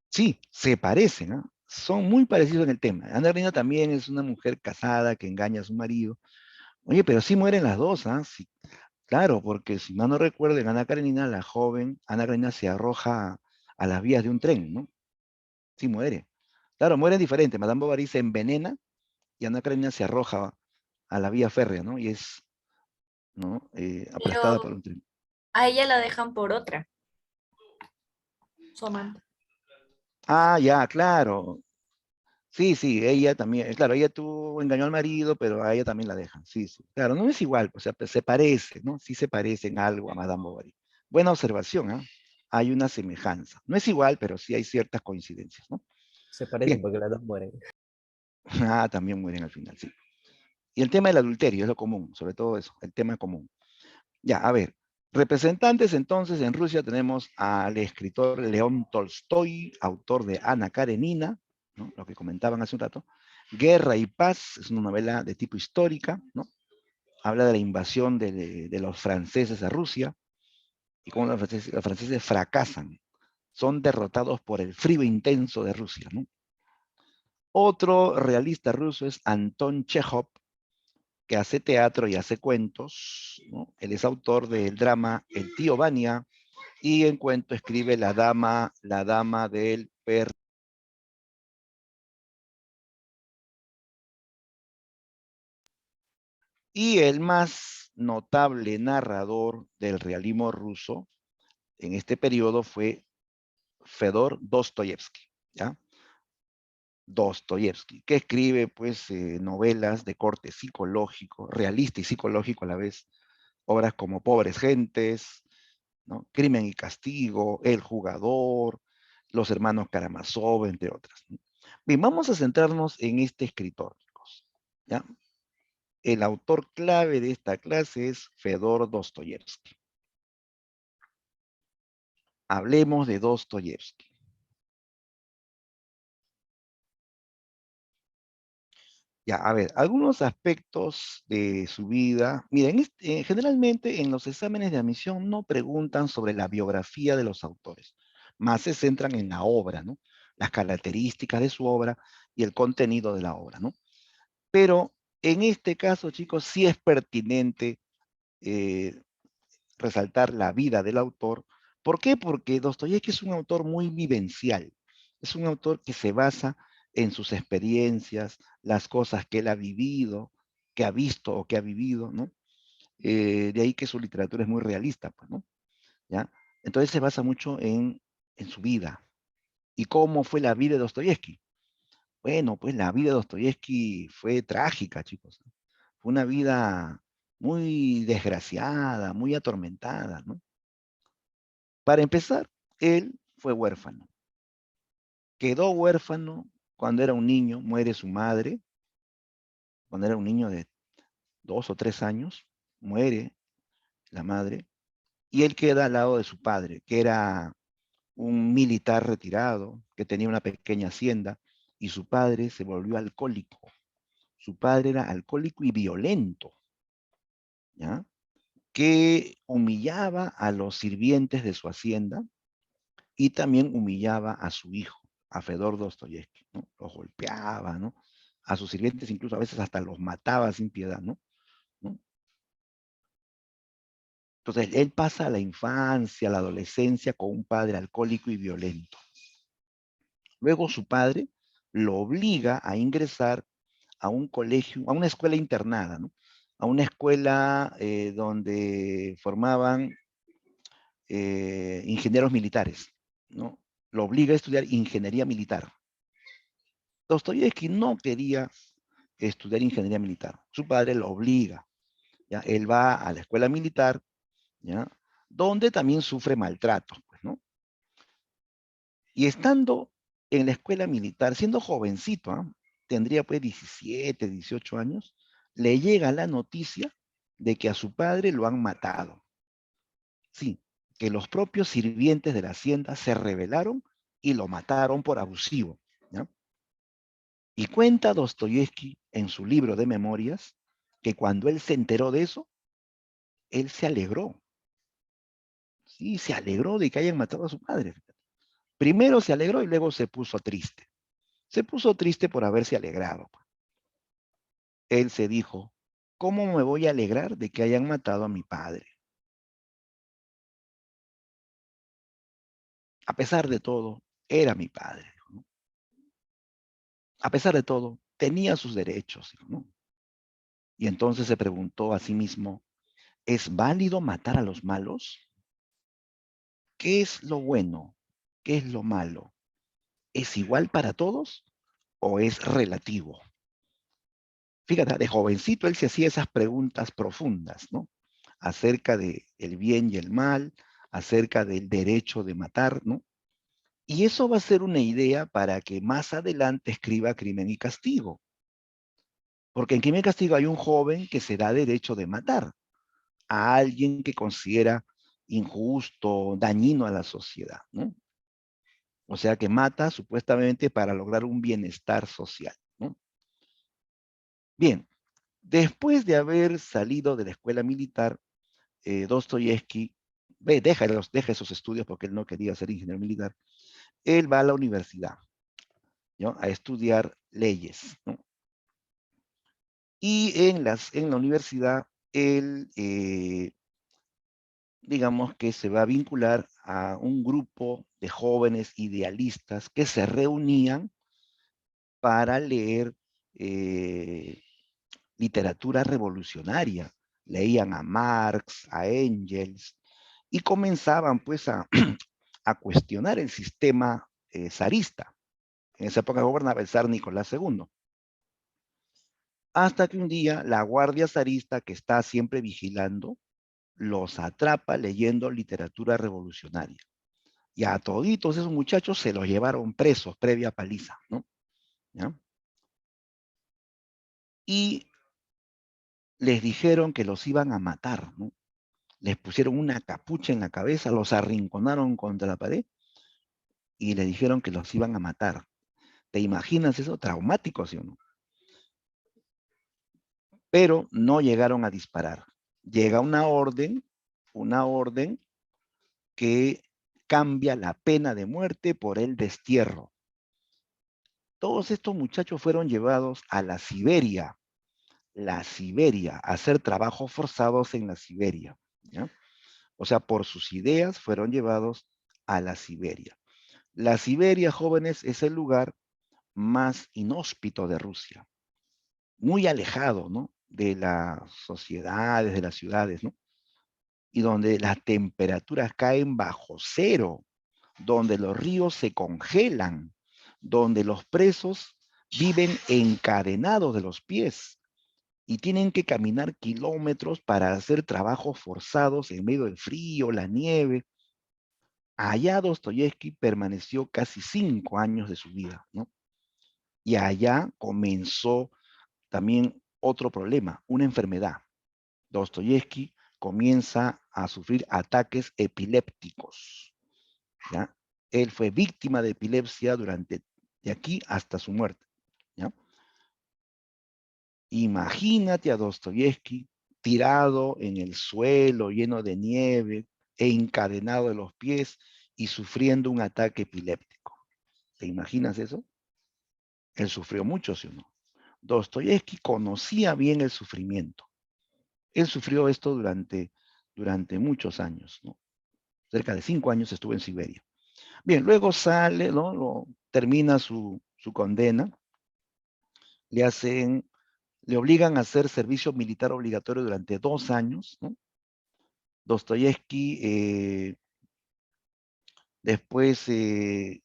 S1: Sí, se parecen, ¿ah? Son muy parecidos en el tema. Ana Karenina también es una mujer casada que engaña a su marido. Oye, pero sí mueren las dos, ¿ah? Sí, claro, porque si mal no recuerdo, en Ana Karenina, la joven Ana Karenina se arroja a las vías de un tren, ¿no? Sí muere. Claro, mueren diferentes. Madame Bovary se envenena y Ana Karenina se arroja a la vía férrea, ¿no? Y es, ¿no? Aplastada por
S4: Pero
S1: un tren.
S4: a ella la dejan por otra, su amante.
S1: Ah, ya, claro. Sí, sí, ella también, claro, ella tuvo, engañó al marido, pero a ella también la dejan. Sí, sí. Claro, no es igual, o sea, se parece, ¿no? Sí se parece en algo a Madame Bovary. Buena observación, ¿ah? Hay una semejanza. No es igual, pero sí hay ciertas coincidencias, ¿no?
S2: Se parecen
S1: Bien.
S2: porque las dos mueren.
S1: Ah, también mueren al final, sí. Y el tema del adulterio es lo común, sobre todo eso, el tema común. Ya, a ver. Representantes entonces en Rusia tenemos al escritor León Tolstoy, autor de Ana Karenina, ¿no? Lo que comentaban hace un rato. Guerra y Paz es una novela de tipo histórica, ¿no? Habla de la invasión de los franceses a Rusia y cómo los franceses fracasan, son derrotados por el frío intenso de Rusia, ¿no? Otro realista ruso es Anton Chekhov, que hace teatro y hace cuentos, ¿no? Él es autor del drama El tío Vania y en cuento escribe La dama del perro. Y el más notable narrador del realismo ruso en este periodo fue Fedor Dostoyevsky, ¿ya? Dostoyevsky, que escribe pues novelas de corte psicológico, realista y psicológico a la vez, obras como Pobres Gentes, ¿no? Crimen y Castigo, El Jugador, Los Hermanos Karamazov, entre otras, ¿no? Bien, vamos a centrarnos en este escritor, chicos, ¿ya? El autor clave de esta clase es Fedor Dostoyevsky. Hablemos de Dostoyevsky. Ya, a ver, algunos aspectos de su vida. Miren, generalmente en los exámenes de admisión no preguntan sobre la biografía de los autores, más se centran en la obra, ¿no? Las características de su obra y el contenido de la obra, ¿no? Pero en este caso, chicos, sí es pertinente eh, resaltar la vida del autor. ¿Por qué? Porque Dostoyevsky es un autor muy vivencial. Es un autor que se basa en sus experiencias, las cosas que él ha vivido, que ha visto o que ha vivido, ¿no? De ahí que su literatura es muy realista, pues, ¿no? ¿Ya? Entonces se basa mucho en su vida. ¿Y cómo fue la vida de Dostoyevsky? Bueno, pues la vida de Dostoyevsky fue trágica, chicos. Fue una vida muy desgraciada, muy atormentada, ¿no? Para empezar, él fue huérfano. Quedó huérfano cuando era un niño, muere su madre, cuando era un niño de 2 o 3 años, muere la madre, y él queda al lado de su padre, que era un militar retirado, que tenía una pequeña hacienda, y su padre se volvió alcohólico. Su padre era alcohólico y violento, ¿ya? Que humillaba a los sirvientes de su hacienda, y también humillaba a su hijo, a Fedor Dostoyevsky, ¿no? Los golpeaba, ¿no? A sus sirvientes incluso a veces hasta los mataba sin piedad, ¿no? ¿No? Entonces, él pasa la infancia, la adolescencia con un padre alcohólico y violento. Luego su padre lo obliga a ingresar a un colegio, a una escuela internada, ¿no? A una escuela donde formaban ingenieros militares, ¿no? Lo obliga a estudiar ingeniería militar. Dostoyevsky no quería estudiar ingeniería militar. Su padre lo obliga, ¿ya? Él va a la escuela militar, ¿ya? Donde también sufre maltratos, pues, ¿no? Y estando en la escuela militar, siendo jovencito, ¿eh? Tendría pues 17, 18 años, le llega la noticia de que a su padre lo han matado. Sí, que los propios sirvientes de la hacienda se rebelaron y lo mataron por abusivo, ¿ya? Y cuenta Dostoyevsky en su libro de memorias que cuando él se enteró de eso, él se alegró. Sí, se alegró de que hayan matado a su padre. Primero se alegró y luego se puso triste. Se puso triste por haberse alegrado. Él se dijo, ¿cómo me voy a alegrar de que hayan matado a mi padre? A pesar de todo, era mi padre, ¿no? A pesar de todo, tenía sus derechos, ¿no? Y entonces se preguntó a sí mismo, ¿es válido matar a los malos? ¿Qué es lo bueno? ¿Qué es lo malo? ¿Es igual para todos o es relativo? Fíjate, de jovencito él se hacía esas preguntas profundas, ¿no? Acerca de el bien y el mal, acerca del derecho de matar, ¿no? Y eso va a ser una idea para que más adelante escriba Crimen y Castigo. Porque en Crimen y Castigo hay un joven que se da derecho de matar a alguien que considera injusto, dañino a la sociedad, ¿no? O sea que mata supuestamente para lograr un bienestar social, ¿no? Bien, después de haber salido de la escuela militar, Dostoyevsky deja esos estudios porque él no quería ser ingeniero militar. Él va a la universidad, ¿no? A estudiar leyes, ¿no? Y en la universidad, él, digamos que se va a vincular a un grupo de jóvenes idealistas que se reunían para leer literatura revolucionaria. Leían a Marx, a Engels, y comenzaban pues a, a cuestionar el sistema zarista. En esa época gobernaba el zar Nicolás II. Hasta que un día la guardia zarista, que está siempre vigilando, los atrapa leyendo literatura revolucionaria. Y a toditos esos muchachos se los llevaron presos previa paliza, ¿no? ¿Ya? Y les dijeron que los iban a matar, ¿no? Les pusieron una capucha en la cabeza, los arrinconaron contra la pared y les dijeron que los iban a matar. ¿Te imaginas eso? Traumático, ¿sí o no? Pero no llegaron a disparar. Llega una orden que cambia la pena de muerte por el destierro. Todos estos muchachos fueron llevados a la Siberia, a hacer trabajos forzados en la Siberia, ¿ya? O sea, por sus ideas fueron llevados a la Siberia. La Siberia, jóvenes, es el lugar más inhóspito de Rusia, muy alejado, ¿no?, de las sociedades, de las ciudades, ¿no? Y donde las temperaturas caen bajo cero, donde los ríos se congelan, donde los presos viven encadenados de los pies y tienen que caminar kilómetros para hacer trabajos forzados en medio del frío, la nieve. Allá Dostoyevsky permaneció casi 5 años de su vida, ¿no? Y allá comenzó también otro problema, una enfermedad. Dostoyevsky comienza a sufrir ataques epilépticos, ¿ya? Él fue víctima de epilepsia de aquí hasta su muerte, ¿ya? Imagínate a Dostoyevsky tirado en el suelo, lleno de nieve, e encadenado de los pies y sufriendo un ataque epiléptico. ¿Te imaginas eso? Él sufrió mucho, ¿sí o no? Dostoyevsky conocía bien el sufrimiento. Él sufrió esto durante muchos años, ¿no? Cerca de 5 años estuvo en Siberia. Bien, luego sale, ¿no? Termina su condena, le obligan a hacer servicio militar obligatorio durante 2 años, ¿no? Dostoyevsky después es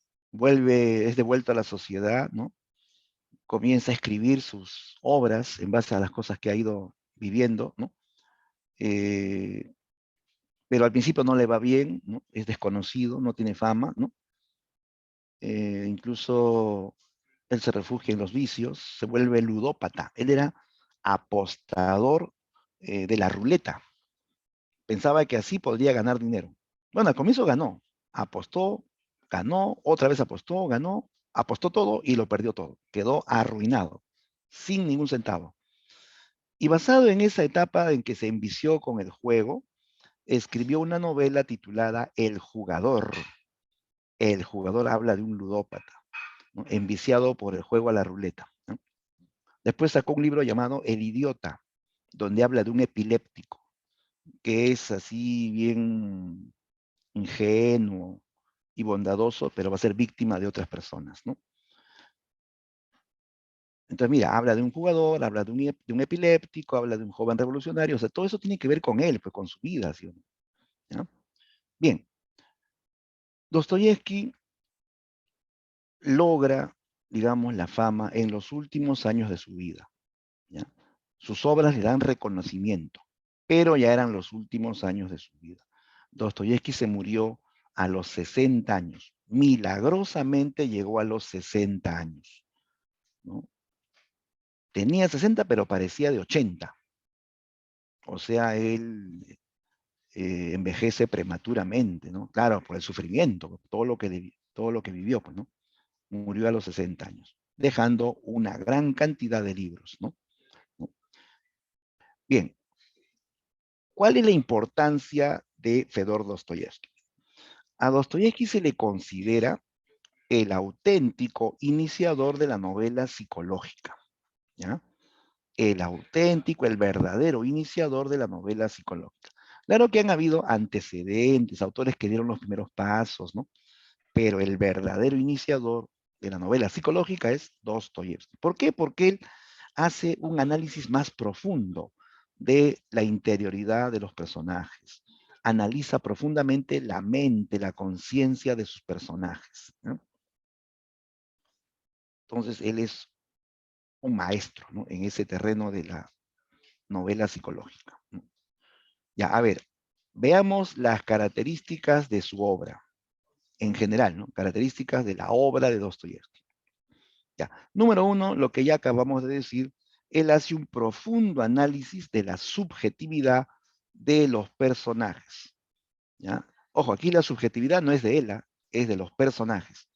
S1: devuelto a la sociedad, ¿no? Comienza a escribir sus obras en base a las cosas que ha ido viviendo, ¿no? Pero al principio no le va bien, ¿no? Es desconocido, no tiene fama, ¿no? Incluso él se refugia en los vicios, se vuelve ludópata. Él era apostador de la ruleta. Pensaba que así podría ganar dinero. Bueno, al comienzo apostó, ganó, otra vez apostó, ganó, apostó todo y lo perdió todo. Quedó arruinado, sin ningún centavo. Y basado en esa etapa en que se envició con el juego, escribió una novela titulada El Jugador. El jugador habla de un ludópata, ¿no?, enviciado por el juego a la ruleta, ¿no? Después sacó un libro llamado El Idiota, donde habla de un epiléptico, que es así bien ingenuo y bondadoso, pero va a ser víctima de otras personas, ¿no? Entonces, mira, habla de un jugador, habla de un epiléptico, habla de un joven revolucionario, o sea, todo eso tiene que ver con él, pues con su vida, ¿sí o no? ¿Ya? Bien, Dostoyevsky logra, digamos, la fama en los últimos años de su vida, ¿ya? Sus obras le dan reconocimiento, pero ya eran los últimos años de su vida. Dostoyevsky se murió a los 60 años. Milagrosamente llegó a los 60 años, ¿no? Tenía 60, pero parecía de 80. O sea, él envejece prematuramente, ¿no? Claro, por el sufrimiento, todo lo que vivió, pues, ¿no? Murió a los 60 años, dejando una gran cantidad de libros, ¿no? Bien, ¿cuál es la importancia de Fedor Dostoyevsky? A Dostoyevsky se le considera el auténtico iniciador de la novela psicológica, ¿ya? El auténtico, el verdadero iniciador de la novela psicológica. Claro que han habido antecedentes, autores que dieron los primeros pasos, ¿no? Pero el verdadero iniciador de la novela psicológica es Dostoyevsky. ¿Por qué? Porque él hace un análisis más profundo de la interioridad de los personajes. Analiza profundamente la mente, la conciencia de sus personajes, ¿no? Entonces, él es un maestro, ¿no? En ese terreno de la novela psicológica, ¿no? Ya, a ver, veamos las características de su obra, en general, ¿no? Características de la obra de Dostoyevsky. Ya, número uno, lo que ya acabamos de decir, él hace un profundo análisis de la subjetividad de los personajes, ¿ya? Ojo, aquí la subjetividad no es de él, es de los personajes.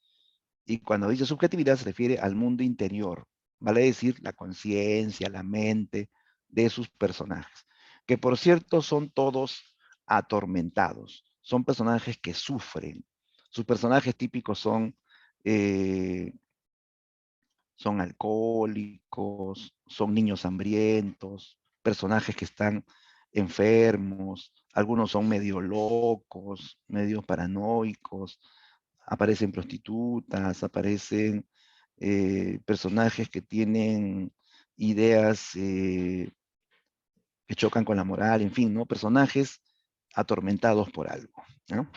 S1: Y cuando dice subjetividad se refiere al mundo interior, vale decir la conciencia, la mente de sus personajes, que por cierto son todos atormentados, son personajes que sufren. Sus personajes típicos eh, son alcohólicos, son niños hambrientos, personajes que están enfermos, algunos son medio locos, medio paranoicos, aparecen prostitutas, aparecen personajes que tienen ideas que chocan con la moral, en fin, ¿no? Personajes atormentados por algo, ¿no?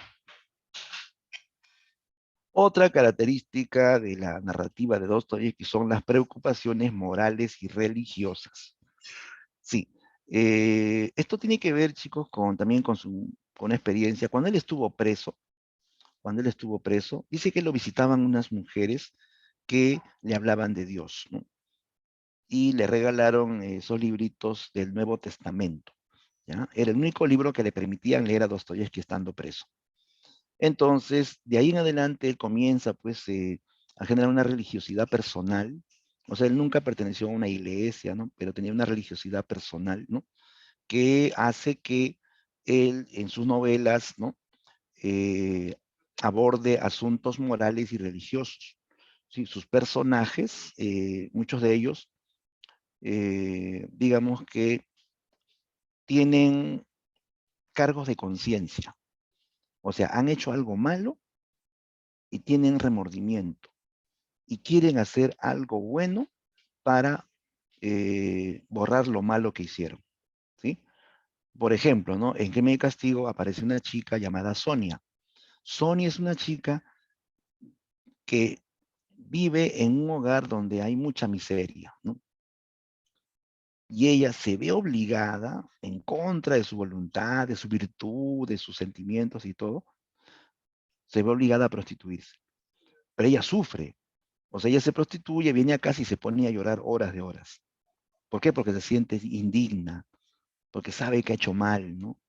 S1: Otra característica de la narrativa de Dostoyevsky son las preocupaciones morales y religiosas. Sí, esto tiene que ver, chicos, también con experiencia. Cuando él estuvo preso, dice que lo visitaban unas mujeres que le hablaban de Dios, ¿no? Y le regalaron esos libritos del Nuevo Testamento, ¿ya? Era el único libro que le permitían leer a Dostoyevsky estando preso. Entonces, de ahí en adelante, él comienza, pues, a generar una religiosidad personal. O sea, él nunca perteneció a una iglesia, ¿no? Pero tenía una religiosidad personal, ¿no? Que hace que él, en sus novelas, ¿no? Eh, aborde asuntos morales y religiosos. ¿Sí? Sus personajes, muchos de ellos, digamos que tienen cargos de conciencia. O sea, han hecho algo malo y tienen remordimiento y quieren hacer algo bueno para borrar lo malo que hicieron, ¿sí? Por ejemplo, ¿no? En Crimen y Castigo aparece una chica llamada Sonia. Sonia es una chica que vive en un hogar donde hay mucha miseria, ¿no? Y ella se ve obligada, en contra de su voluntad, de su virtud, de sus sentimientos y todo, se ve obligada a prostituirse. Pero ella sufre. O sea, ella se prostituye, viene a casa y se pone a llorar horas de horas. ¿Por qué? Porque se siente indigna, porque sabe que ha hecho mal, ¿no?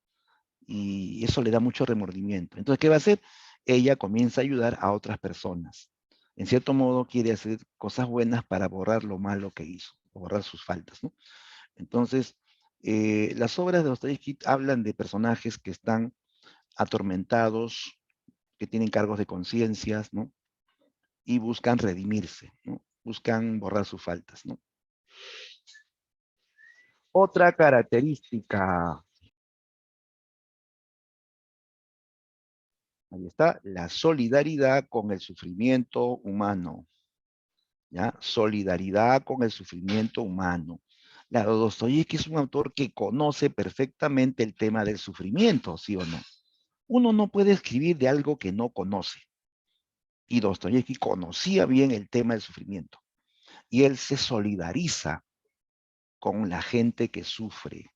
S1: Y eso le da mucho remordimiento. Entonces, ¿qué va a hacer? Ella comienza a ayudar a otras personas. En cierto modo, quiere hacer cosas buenas para borrar lo malo que hizo, borrar sus faltas, ¿no? Entonces, las obras de Dostoyevsky hablan de personajes que están atormentados, que tienen cargos de conciencias, ¿no? Y buscan redimirse, ¿no? Buscan borrar sus faltas, ¿no? Otra característica, ahí está, la solidaridad con el sufrimiento humano, ¿ya? Solidaridad con el sufrimiento humano. Claro, Dostoyevsky es un autor que conoce perfectamente el tema del sufrimiento, ¿sí o no? Uno no puede escribir de algo que no conoce. Y Dostoyevsky conocía bien el tema del sufrimiento. Y él se solidariza con la gente que sufre,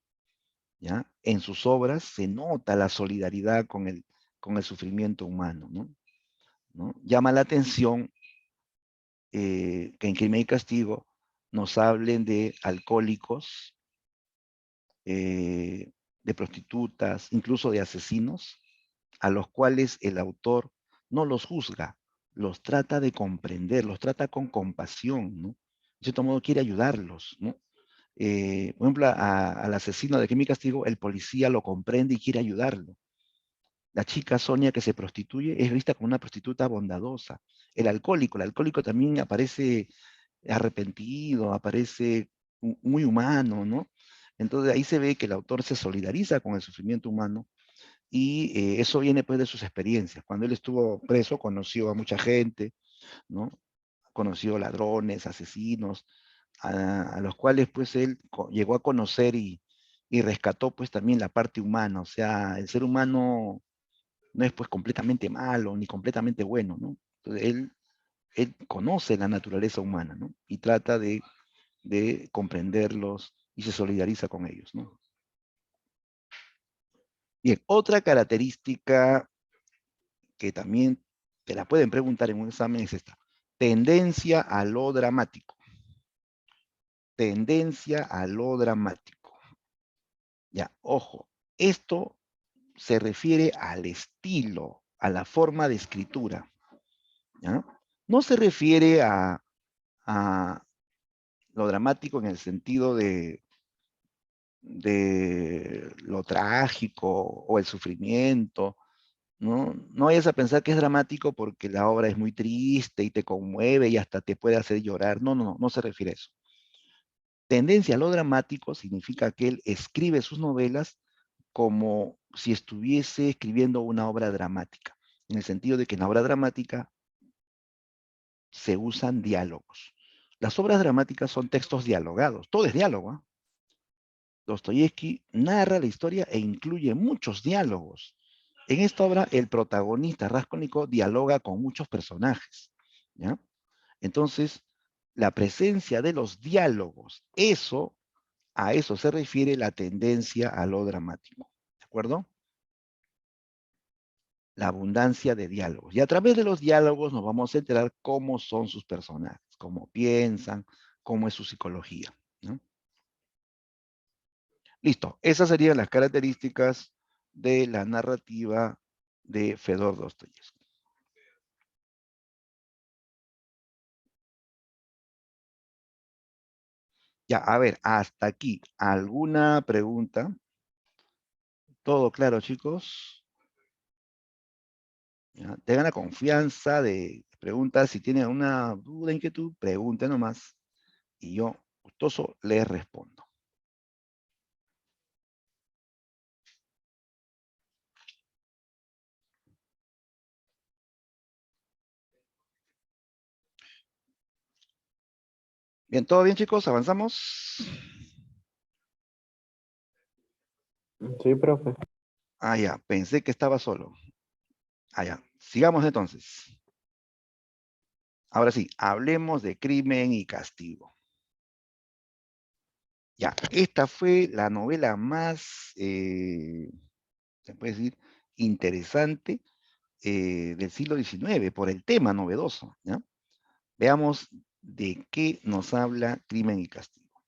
S1: ¿ya? En sus obras se nota la solidaridad con el sufrimiento humano, ¿no? ¿No? Llama la atención que en Crimen y Castigo nos hablen de alcohólicos, de prostitutas, incluso de asesinos, a los cuales el autor no los juzga, los trata de comprender, los trata con compasión, ¿no? De cierto modo quiere ayudarlos, ¿no? Por ejemplo, al asesino de Crimen y Castigo, el policía lo comprende y quiere ayudarlo. La chica Sonia que se prostituye es vista como una prostituta bondadosa. El alcohólico también aparece arrepentido, aparece muy humano, ¿no? Entonces ahí se ve que el autor se solidariza con el sufrimiento humano y eso viene pues de sus experiencias. Cuando él estuvo preso conoció a mucha gente, ¿no? Conoció ladrones, asesinos, a los cuales pues él llegó a conocer y rescató pues también la parte humana, o sea, el ser humano no es pues completamente malo ni completamente bueno, ¿no? Entonces él Él conoce la naturaleza humana, ¿no? Y trata de comprenderlos y se solidariza con ellos, ¿no? Bien, otra característica que también te la pueden preguntar en un examen es esta. Tendencia a lo dramático. Tendencia a lo dramático. Ya, ojo, esto se refiere al estilo, a la forma de escritura, ¿ya? No se refiere a lo dramático en el sentido de lo trágico o el sufrimiento, ¿no? No vayas a pensar que es dramático porque la obra es muy triste y te conmueve y hasta te puede hacer llorar. No, no, no, no se refiere a eso. Tendencia a lo dramático significa que él escribe sus novelas como si estuviese escribiendo una obra dramática, en el sentido de que en la obra dramática se usan diálogos. Las obras dramáticas son textos dialogados, todo es diálogo, ¿eh? Dostoyevsky narra la historia e incluye muchos diálogos. En esta obra, el protagonista Raskolnikov dialoga con muchos personajes, ¿ya? Entonces, la presencia de los diálogos, a eso se refiere la tendencia a lo dramático, ¿de acuerdo? La abundancia de diálogos. Y a través de los diálogos nos vamos a enterar cómo son sus personajes, cómo piensan, cómo es su psicología, ¿no? Listo, esas serían las características de la narrativa de Fedor Dostoyevsky. Ya, a ver, hasta aquí, ¿alguna pregunta? ¿Todo claro, chicos? Ya, tengan la confianza de preguntar. Si tienen una duda, inquietud, pregunten nomás y yo gustoso les respondo. Bien, ¿todo bien, chicos? ¿Avanzamos?
S2: Sí, profe.
S1: Ah, ya, pensé que estaba solo. Ah, ya, sigamos entonces. Ahora sí, hablemos de Crimen y Castigo. Ya, esta fue la novela más, se puede decir, interesante del siglo XIX, por el tema novedoso, ¿ya? Veamos de qué nos habla Crimen y Castigo.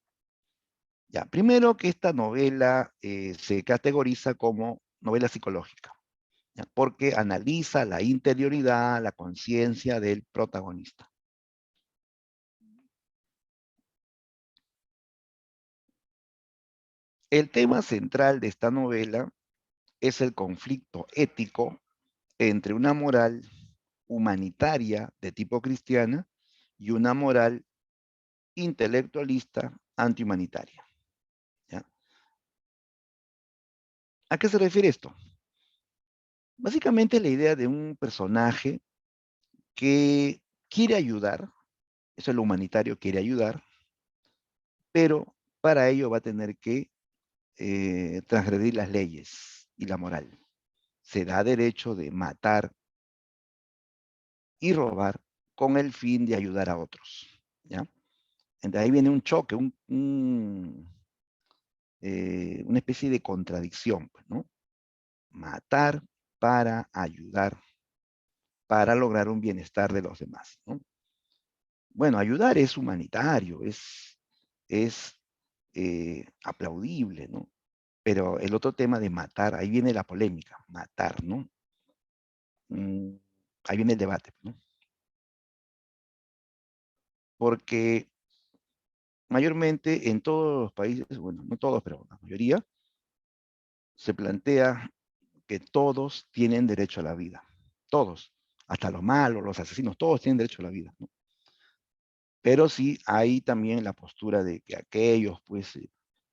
S1: Ya, primero que esta novela se categoriza como novela psicológica, ¿ya? Porque analiza la interioridad, la conciencia del protagonista. El tema central de esta novela es el conflicto ético entre una moral humanitaria de tipo cristiana y una moral intelectualista antihumanitaria, ¿ya? ¿A qué se refiere esto? Básicamente la idea de un personaje que quiere ayudar, eso es lo humanitario, quiere ayudar, pero para ello va a tener que transgredir las leyes y la moral. Se da derecho de matar y robar con el fin de ayudar a otros, ¿ya? Entonces ahí viene un choque, una especie de contradicción, pues, ¿no? Matar para ayudar, para lograr un bienestar de los demás, ¿no? Bueno, ayudar es humanitario, es aplaudible, ¿no? Pero el otro tema de matar, ahí viene la polémica, matar, ¿no? Ahí viene el debate, ¿no? Porque mayormente en todos los países, bueno, no todos, pero la mayoría, se plantea que todos tienen derecho a la vida. Todos. Hasta los malos, los asesinos, todos tienen derecho a la vida, ¿no? Pero sí hay también la postura de que aquellos, pues,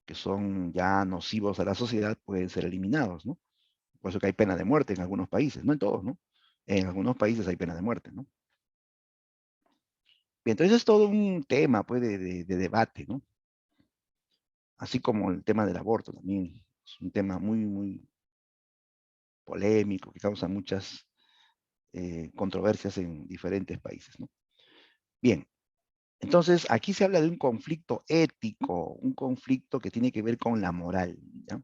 S1: que son ya nocivos a la sociedad pueden ser eliminados, ¿no? Por eso que hay pena de muerte en algunos países, no en todos, ¿no? En algunos países hay pena de muerte, ¿no? Bien, entonces es todo un tema, pues, de debate, ¿no? Así como el tema del aborto también es un tema muy, muy polémico, que causa muchas controversias en diferentes países, ¿no? Bien, entonces aquí se habla de un conflicto ético, un conflicto que tiene que ver con la moral, ¿ya?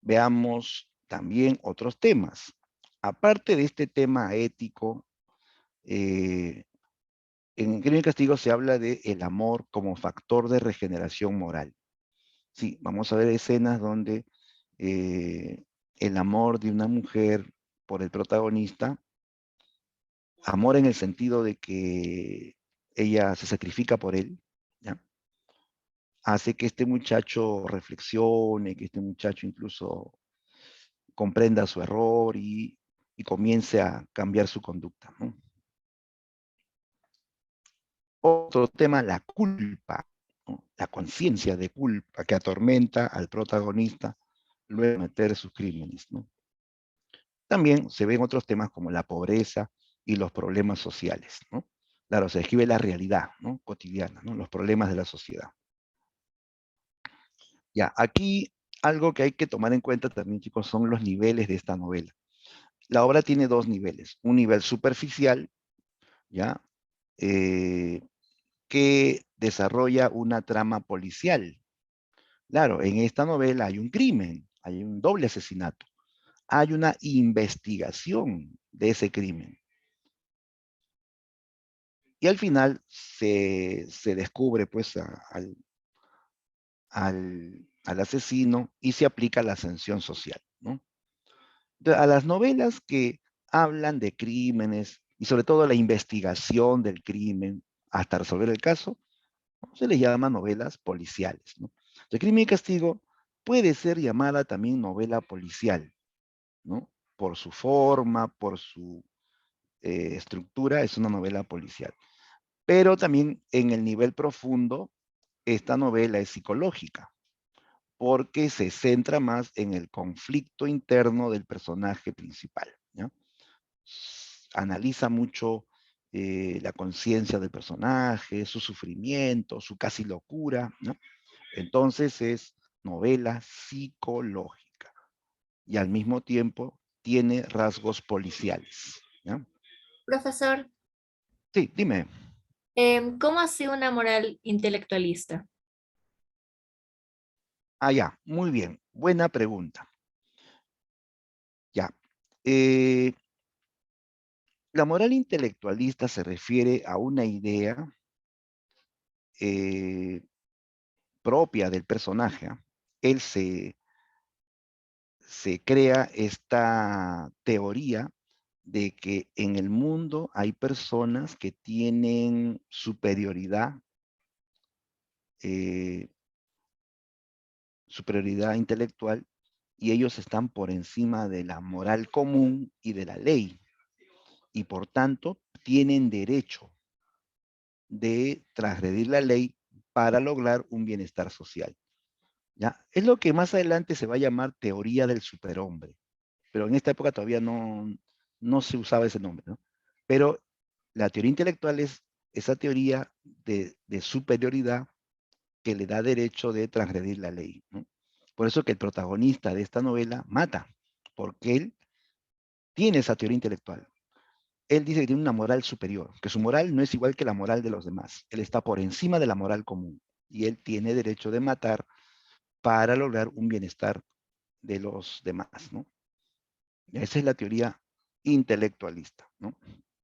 S1: Veamos también otros temas. Aparte de este tema ético, en Crimen y Castigo se habla de el amor como factor de regeneración moral. Sí, vamos a ver escenas donde el amor de una mujer por el protagonista, amor en el sentido de que ella se sacrifica por él, ¿ya? Hace que este muchacho reflexione, que este muchacho incluso comprenda su error y comience a cambiar su conducta, ¿no? Otro tema, la culpa, ¿no? La conciencia de culpa que atormenta al protagonista luego de cometer sus crímenes, ¿no? También se ven otros temas como la pobreza y los problemas sociales, ¿no? Claro, se describe la realidad, ¿no? Cotidiana, ¿no? Los problemas de la sociedad. Ya, aquí algo que hay que tomar en cuenta también, chicos, son los niveles de esta novela. La obra tiene dos niveles, un nivel superficial, ¿ya? Que desarrolla una trama policial. Claro, en esta novela hay un crimen, hay un doble asesinato, hay una investigación de ese crimen. Y al final se descubre pues al asesino y se aplica la sanción social, ¿no? Entonces, a las novelas que hablan de crímenes y sobre todo la investigación del crimen hasta resolver el caso, ¿no? Se les llama novelas policiales, ¿no? El Crimen y Castigo puede ser llamada también novela policial, ¿no? Por su forma, por su estructura, es una novela policial. Pero también en el nivel profundo, esta novela es psicológica, porque se centra más en el conflicto interno del personaje principal, ¿ya? Analiza mucho la conciencia del personaje, su sufrimiento, su casi locura, ¿no? Entonces es novela psicológica y al mismo tiempo tiene rasgos policiales, ¿ya?
S4: Profesor,
S1: Sí, dime.
S4: ¿cómo así una moral intelectualista?
S1: Ah, ya, muy bien, buena pregunta. Ya. Eh, la moral intelectualista se refiere a una idea propia del personaje, ¿ah? Él se crea esta teoría de que en el mundo hay personas que tienen eh, superioridad intelectual y ellos están por encima de la moral común y de la ley y por tanto tienen derecho de transgredir la ley para lograr un bienestar social, ¿ya? Es lo que más adelante se va a llamar teoría del superhombre, pero en esta época todavía no se usaba ese nombre, ¿no? Pero la teoría intelectual es esa teoría de superioridad que le da derecho de transgredir la ley, ¿no? Por eso que el protagonista de esta novela mata, porque él tiene esa teoría intelectual. Él dice que tiene una moral superior, que su moral no es igual que la moral de los demás. Él está por encima de la moral común y él tiene derecho de matar para lograr un bienestar de los demás, ¿no? Esa es la teoría intelectualista, ¿no?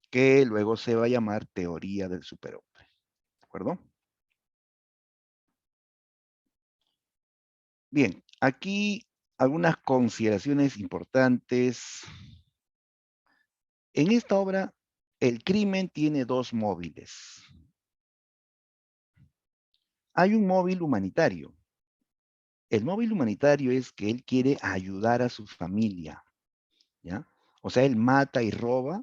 S1: Que luego se va a llamar teoría del superhombre, ¿de acuerdo? Bien, aquí algunas consideraciones importantes. En esta obra, el crimen tiene dos móviles. Hay un móvil humanitario. El móvil humanitario es que él quiere ayudar a su familia, ¿ya? O sea, él mata y roba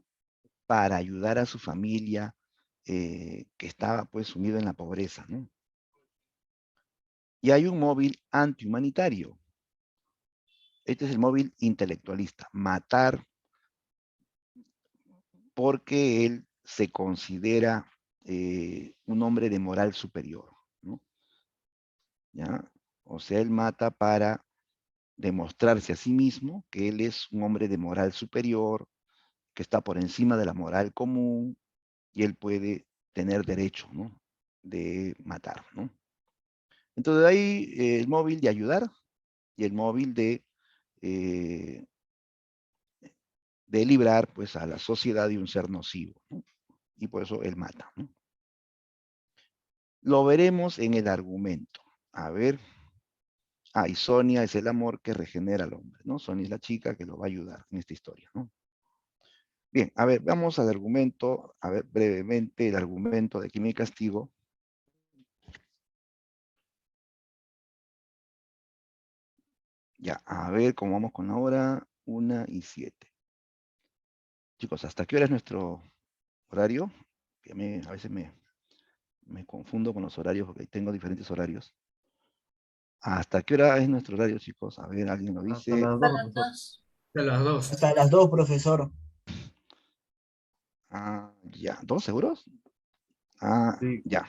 S1: para ayudar a su familia que estaba pues sumido en la pobreza, ¿no? Y hay un móvil antihumanitario. Este es el móvil intelectualista, matar porque él se considera un hombre de moral superior, ¿no? ¿Ya? O sea, él mata para demostrarse a sí mismo que él es un hombre de moral superior, que está por encima de la moral común y él puede tener derecho, ¿no?, de matar, ¿no? Entonces hay el móvil de ayudar y el móvil de librar, pues, a la sociedad de un ser nocivo, ¿no? Y por eso él mata, ¿no? Lo veremos en el argumento. A ver. Y Sonia es el amor que regenera al hombre, ¿no? Sonia es la chica que lo va a ayudar en esta historia, ¿no? Bien, a ver, vamos al argumento, a ver brevemente el argumento de Crimen y Castigo. Ya, a ver cómo vamos con la hora, 1:07. Chicos, ¿hasta qué hora es nuestro horario? Que a veces me confundo con los horarios porque tengo diferentes horarios. ¿Hasta qué hora es nuestro horario, chicos? A ver, alguien lo
S5: Hasta
S1: dice.
S5: las
S4: Hasta
S5: 2,
S4: las 2.
S5: de las 2.
S3: Hasta las 2, profesor.
S1: Ya, ¿2 seguros?
S5: Sí.
S1: Ya,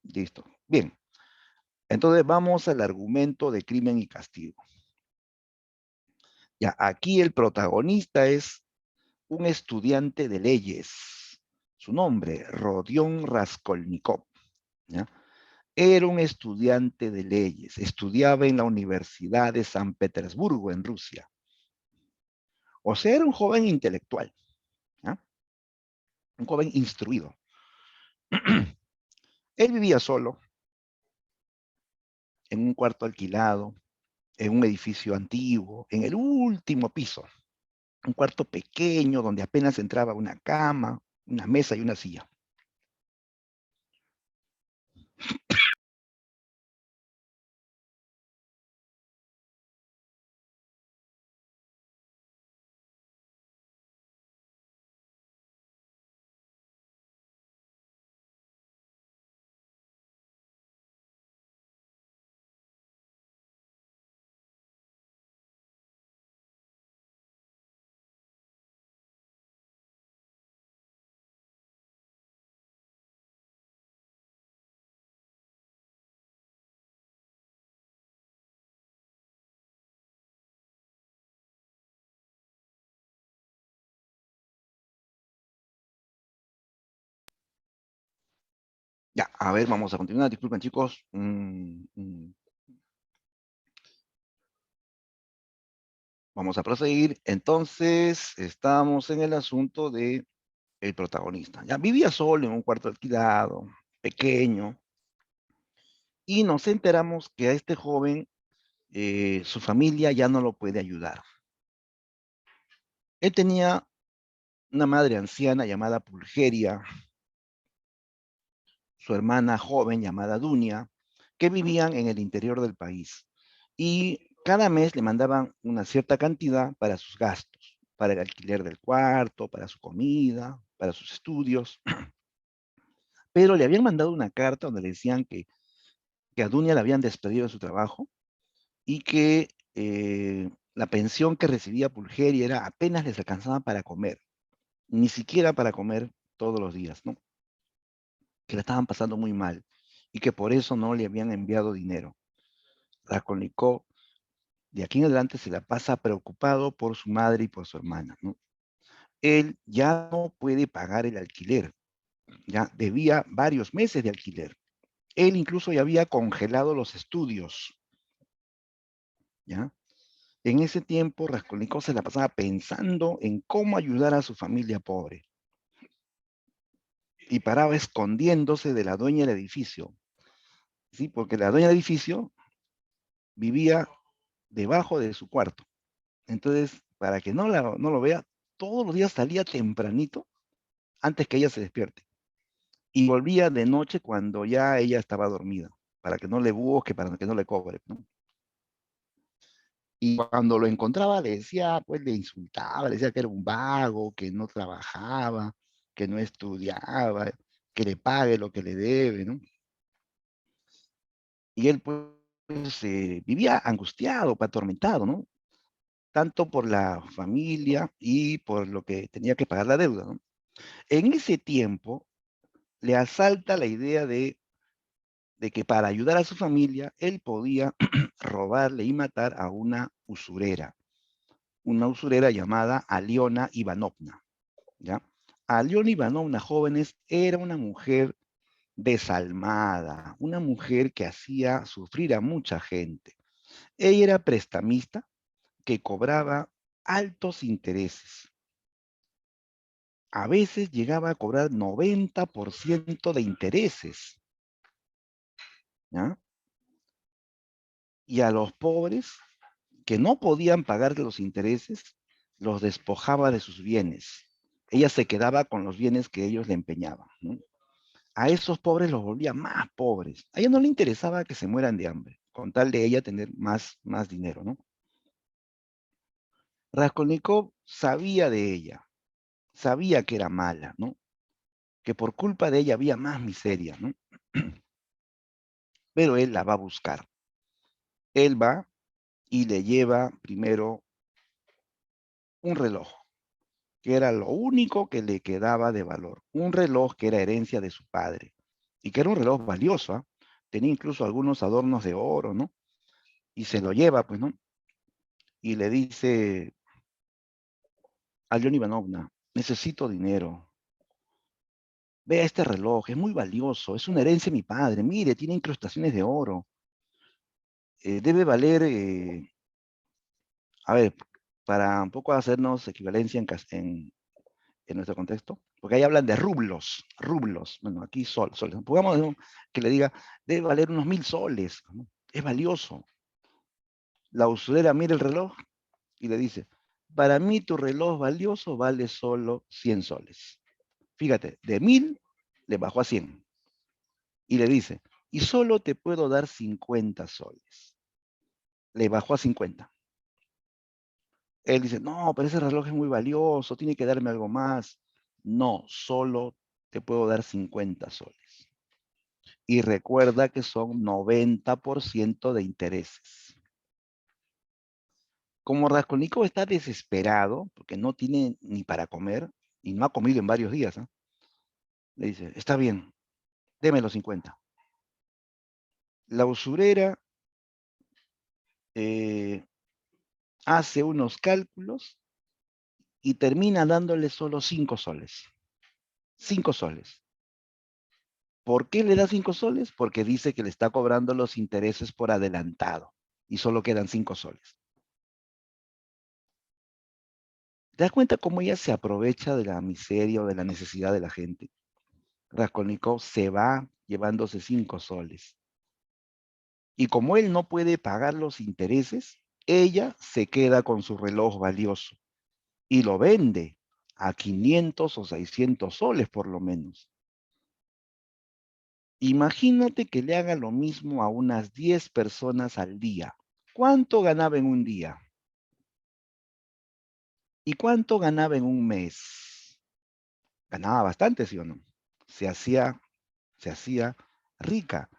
S1: listo. Bien, entonces vamos al argumento de Crimen y Castigo. Ya, aquí el protagonista es un estudiante de leyes. Su nombre, Rodion Raskolnikov, ¿ya? Era un estudiante de leyes, estudiaba en la Universidad de San Petersburgo, en Rusia. O sea, era un joven intelectual, ¿ya? Un joven instruido. Él vivía solo, en un cuarto alquilado, en un edificio antiguo, en el último piso. Un cuarto pequeño donde apenas entraba una cama, una mesa y una silla. Ya, a ver, vamos a continuar. Disculpen, chicos. Vamos a proseguir. Entonces, estamos en el asunto de el protagonista. Ya vivía solo en un cuarto alquilado, pequeño, y nos enteramos que a este joven, su familia ya no lo puede ayudar. Él tenía una madre anciana llamada Pulgeria, su hermana joven llamada Dunia, que vivían en el interior del país. Y cada mes le mandaban una cierta cantidad para sus gastos, para el alquiler del cuarto, para su comida, para sus estudios. Pero le habían mandado una carta donde le decían que a Dunia la habían despedido de su trabajo y que la pensión que recibía Pulgeria era apenas les alcanzaba para comer, ni siquiera para comer todos los días, ¿no? Que la estaban pasando muy mal y que por eso no le habían enviado dinero. Raskolnikov de aquí en adelante se la pasa preocupado por su madre y por su hermana, ¿no? Él ya no puede pagar el alquiler, ya debía varios meses de alquiler. Él incluso ya había congelado los estudios, ¿ya? En ese tiempo, Raskolnikov se la pasaba pensando en cómo ayudar a su familia pobre. Y paraba escondiéndose de la dueña del edificio, ¿sí? Porque la dueña del edificio vivía debajo de su cuarto. Entonces, para que no lo vea, todos los días salía tempranito antes que ella se despierte. Y volvía de noche cuando ya ella estaba dormida, para que no le busque, para que no le cobre, ¿no? Y cuando lo encontraba le decía, pues le insultaba, le decía que era un vago, que no trabajaba, que no estudiaba, que le pague lo que le debe, ¿no? Y él pues vivía angustiado, atormentado, ¿no? Tanto por la familia y por lo que tenía que pagar la deuda, ¿no? En ese tiempo le asalta la idea de que para ayudar a su familia, él podía robarle y matar a una usurera llamada Aliona Ivanovna, ¿ya? Aliona Ivanovna Jóvenes era una mujer desalmada, una mujer que hacía sufrir a mucha gente. Ella era prestamista que cobraba altos intereses. A veces llegaba a cobrar 90% de intereses, ¿ya? Y a los pobres que no podían pagar los intereses, los despojaba de sus bienes. Ella se quedaba con los bienes que ellos le empeñaban, ¿no? A esos pobres los volvía más pobres. A ella no le interesaba que se mueran de hambre, con tal de ella tener más dinero, ¿no? Raskolnikov sabía de ella, sabía que era mala, ¿no? Que por culpa de ella había más miseria, ¿no? Pero él la va a buscar. Él va y le lleva primero un reloj, que era lo único que le quedaba de valor. Un reloj que era herencia de su padre y que era un reloj valioso, ¿eh? Tenía incluso algunos adornos de oro, ¿no? Y se lo lleva, pues, ¿no? Y le dice: Aliona Ivanovna, necesito dinero. Vea este reloj, es muy valioso, es una herencia de mi padre. Mire, tiene incrustaciones de oro. Debe valer, a ver, para un poco hacernos equivalencia en nuestro contexto, porque ahí hablan de rublos, bueno, aquí soles. Pongamos, ¿no?, que le diga, debe valer unos 1000 soles, ¿no? Es valioso. La usurera mira el reloj y le dice: para mí tu reloj valioso vale solo 100 soles. Fíjate, de 1000 le bajó a 100. Y le dice: y solo te puedo dar 50 soles. Le bajó a 50. Él dice: no, pero ese reloj es muy valioso, tiene que darme algo más. No, solo te puedo dar 50 soles. Y recuerda que son 90% de intereses. Como Raskolnikov está desesperado, porque no tiene ni para comer, y no ha comido en varios días, ¿eh?, le dice: está bien, deme los 50. La usurera hace unos cálculos y termina dándole solo 5 soles. 5 soles. ¿Por qué le da 5 soles? Porque dice que le está cobrando los intereses por adelantado y solo quedan 5 soles. ¿Te das cuenta cómo ella se aprovecha de la miseria o de la necesidad de la gente? Raskolnikov se va llevándose 5 soles. Y como él no puede pagar los intereses, ella se queda con su reloj valioso y lo vende a 500 o 600 soles por lo menos. Imagínate que le haga lo mismo a unas 10 personas al día. ¿Cuánto ganaba en un día? ¿Y cuánto ganaba en un mes? Ganaba bastante, ¿sí o no? Se hacía rica.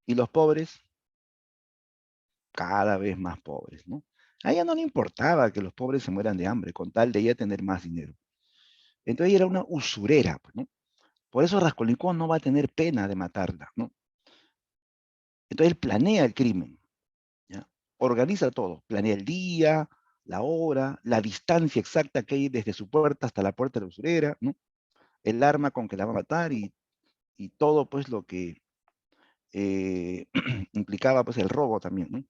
S1: Y los pobres, cada vez más pobres, ¿no? A ella no le importaba que los pobres se mueran de hambre, con tal de ella tener más dinero. Entonces ella era una usurera, pues, ¿no? Por eso Raskolnikov no va a tener pena de matarla, ¿no? Entonces él planea el crimen, ¿ya? Organiza todo, planea el día, la hora, la distancia exacta que hay desde su puerta hasta la puerta de la usurera, ¿no? El arma con que la va a matar y todo, pues, lo que implicaba, pues, el robo también, ¿no?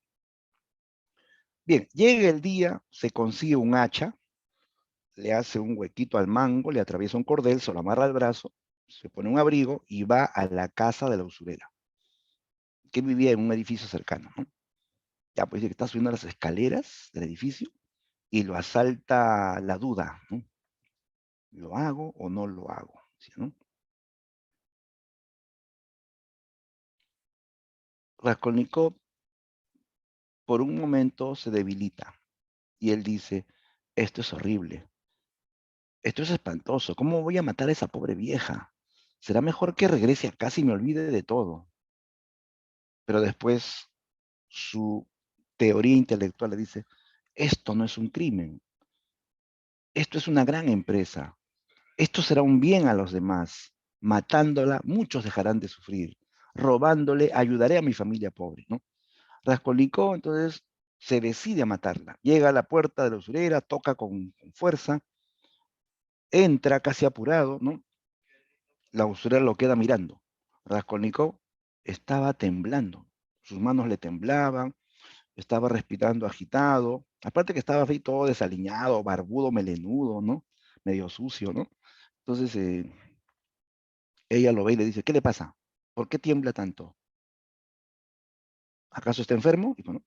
S1: Bien, llega el día, se consigue un hacha, le hace un huequito al mango, le atraviesa un cordel, se lo amarra al brazo, se pone un abrigo y va a la casa de la usurera, que vivía en un edificio cercano, ¿no? Ya, pues dice que está subiendo las escaleras del edificio y lo asalta la duda, ¿no? ¿Lo hago o no lo hago? ¿Sí, no? Raskolnikov por un momento se debilita y él dice: esto es horrible, esto es espantoso, ¿cómo voy a matar a esa pobre vieja? Será mejor que regrese a casa y me olvide de todo. Pero después su teoría intelectual le dice: esto no es un crimen, esto es una gran empresa, esto será un bien a los demás. Matándola, muchos dejarán de sufrir. Robándole, ayudaré a mi familia pobre, ¿no? Raskolnikov entonces se decide a matarla. Llega a la puerta de la usurera, toca con fuerza. entra casi apurado, ¿no? La usurera lo queda mirando. Raskolnikov estaba temblando. Sus manos le temblaban, estaba respirando agitado. Aparte que estaba ahí todo desaliñado, barbudo, melenudo, ¿no? Medio sucio, ¿no? Entonces ella lo ve y le dice, ¿qué le pasa? ¿Por qué tiembla tanto? ¿Acaso está enfermo? Dijo, ¿no?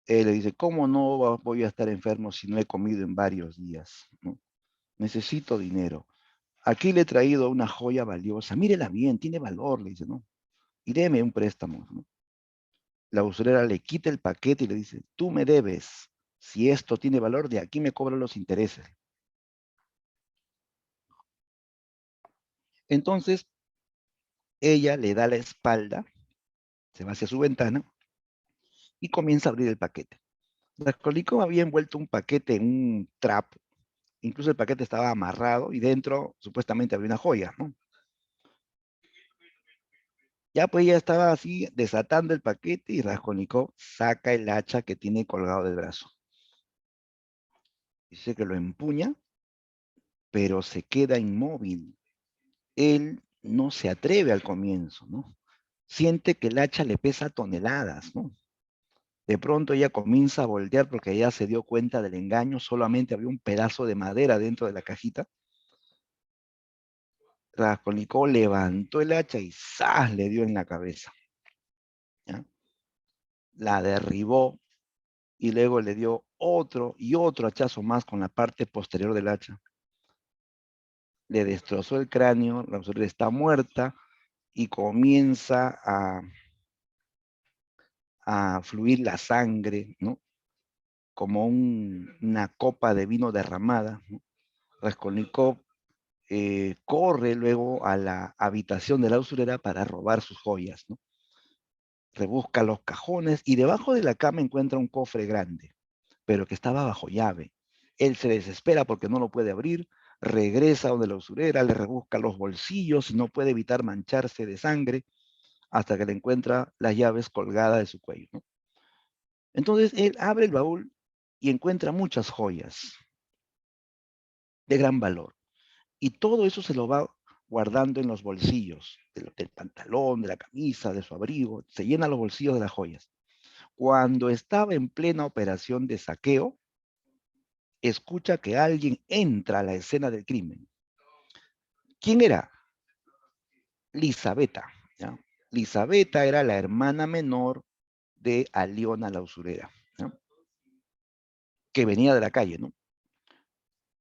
S1: Él le dice, ¿cómo no voy a estar enfermo si no he comido en varios días? ¿No? Necesito dinero. Aquí le he traído una joya valiosa. Mírela bien, tiene valor, le dice, ¿no? Y deme un préstamo, ¿no? La usurera le quita el paquete y le dice, tú me debes. Si esto tiene valor, de aquí me cobran los intereses. Entonces, ella le da la espalda, se va hacia su ventana y comienza a abrir el paquete. Raskolnikov había envuelto un paquete en un trapo. Incluso el paquete estaba amarrado y dentro supuestamente había una joya, ¿no? Ya pues ella estaba así desatando el paquete y Raskolnikov saca el hacha que tiene colgado del brazo. Dice que lo empuña, pero se queda inmóvil. Él no se atreve al comienzo, ¿no? Siente que el hacha le pesa toneladas, ¿no? De pronto ella comienza a voltear porque ella se dio cuenta del engaño, solamente había un pedazo de madera dentro de la cajita. Raskolnikov levantó el hacha y ¡zas! Le dio en la cabeza, ¿ya? La derribó y luego le dio otro y otro hachazo más con la parte posterior del hacha. Le destrozó el cráneo, la mujer está muerta y comienza a fluir la sangre, ¿no? Como una copa de vino derramada, ¿no? Raskolnikov corre luego a la habitación de la usurera para robar sus joyas, ¿no? Rebusca los cajones y debajo de la cama encuentra un cofre grande, pero que estaba bajo llave. Él se desespera porque no lo puede abrir, regresa donde la usurera, le rebusca los bolsillos y no puede evitar mancharse de sangre hasta que le encuentra las llaves colgadas de su cuello, ¿no? Entonces él abre el baúl y encuentra muchas joyas de gran valor. Y todo eso se lo va guardando en los bolsillos del pantalón, de la camisa, de su abrigo. Se llena los bolsillos de las joyas. Cuando estaba en plena operación de saqueo, escucha que alguien entra a la escena del crimen. ¿Quién era? Lisabeta, ¿ya? Lisabeta era la hermana menor de Aliona la usurera, ¿ya? Que venía de la calle, ¿no?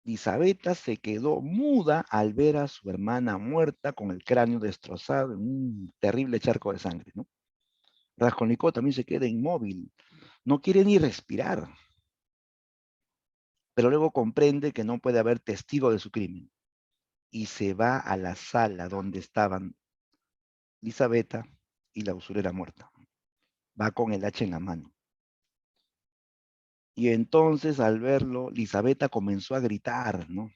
S1: Lisabeta se quedó muda al ver a su hermana muerta con el cráneo destrozado en un terrible charco de sangre, ¿no? Raskolnikov también se queda inmóvil, no quiere ni respirar, pero luego comprende que no puede haber testigo de su crimen y se va a la sala donde estaban Lisabeta y la usurera muerta. Va con el hacha en la mano. Y entonces al verlo, Lisabeta comenzó a gritar, ¿no?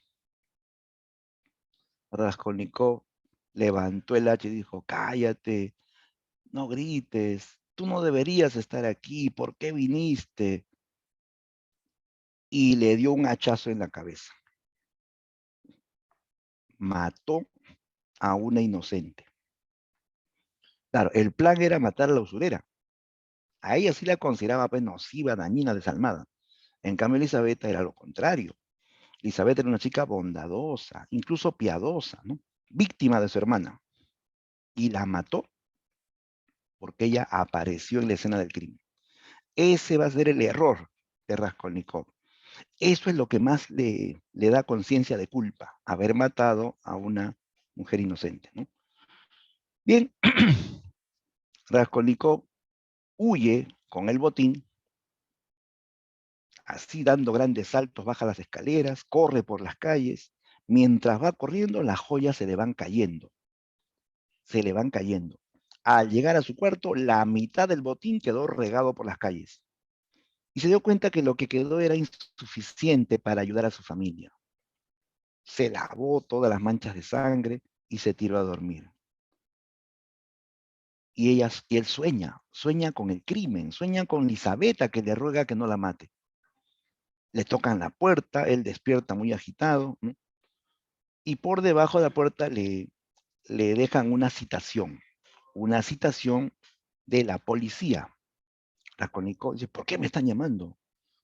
S1: Raskolnikov levantó el hacha y dijo, cállate, no grites, tú no deberías estar aquí, ¿por qué viniste? Y le dio un hachazo en la cabeza. Mató a una inocente. Claro, el plan era matar a la usurera. A ella sí la consideraba pues nociva, dañina, desalmada. En cambio, Elizabeth era lo contrario. Elizabeth era una chica bondadosa, incluso piadosa, ¿no? Víctima de su hermana. Y la mató porque ella apareció en la escena del crimen. Ese va a ser el error de Raskolnikov. Eso es lo que más le da conciencia de culpa, haber matado a una mujer inocente, ¿no? Bien, Raskolnikov huye con el botín, así dando grandes saltos, baja las escaleras, corre por las calles. Mientras va corriendo, las joyas se le van cayendo. Se le van cayendo. Al llegar a su cuarto, la mitad del botín quedó regado por las calles. Y se dio cuenta que lo que quedó era insuficiente para ayudar a su familia. Se lavó todas las manchas de sangre y se tiró a dormir. Y él sueña con el crimen, sueña con Lisabeta que le ruega que no la mate. Le tocan la puerta, él despierta muy agitado, ¿no? y por debajo de la puerta le dejan una citación de la policía. Raskolnikov dice, ¿por qué me están llamando?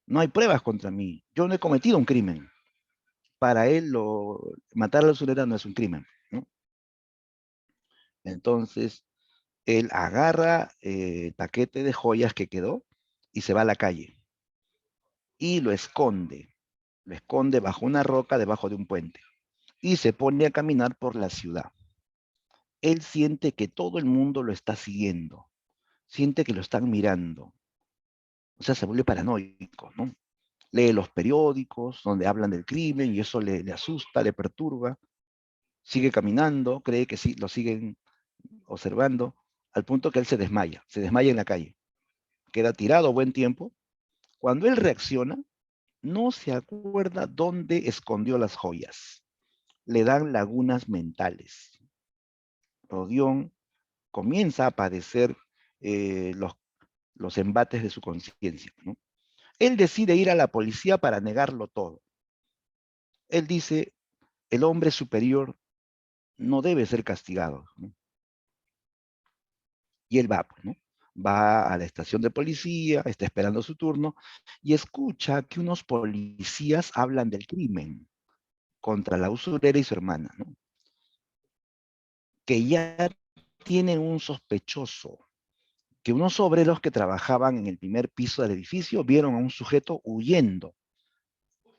S1: No hay pruebas contra mí, yo no he cometido un crimen. Para él, matar a la usurera no es un crimen, ¿no? Entonces, él agarra el paquete de joyas que quedó y se va a la calle y lo esconde bajo una roca debajo de un puente y se pone a caminar por la ciudad. Él siente que todo el mundo lo está siguiendo, siente que lo están mirando, o sea, se vuelve paranoico, ¿no? Lee los periódicos donde hablan del crimen y eso le asusta, le perturba, sigue caminando, cree que sí, lo siguen observando, al punto que él se desmaya en la calle, queda tirado buen tiempo. Cuando él reacciona, no se acuerda dónde escondió las joyas. Le dan lagunas mentales. Rodión comienza a padecer los embates de su conciencia, ¿no? Él decide ir a la policía para negarlo todo. Él dice, el hombre superior no debe ser castigado, ¿no? Y él va, ¿no? Va a la estación de policía, está esperando su turno y escucha que unos policías hablan del crimen contra la usurera y su hermana, ¿no? Que ya tienen un sospechoso, que unos obreros que trabajaban en el primer piso del edificio vieron a un sujeto huyendo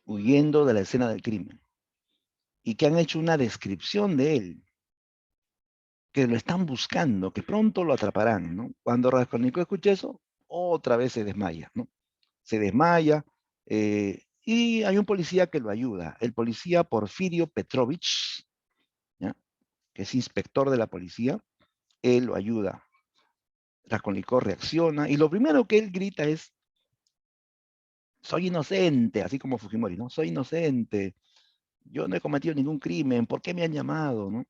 S1: de la escena del crimen y que han hecho una descripción de él, que lo están buscando, que pronto lo atraparán, ¿no? Cuando Raskolnikov escucha eso, otra vez se desmaya, ¿no? Se desmaya, y hay un policía que lo ayuda, el policía Porfirio Petrovich, ¿ya? Que es inspector de la policía, él lo ayuda. Raskolnikov reacciona, y lo primero que él grita es, soy inocente, así como Fujimori, ¿no? Soy inocente, yo no he cometido ningún crimen, ¿por qué me han llamado, no?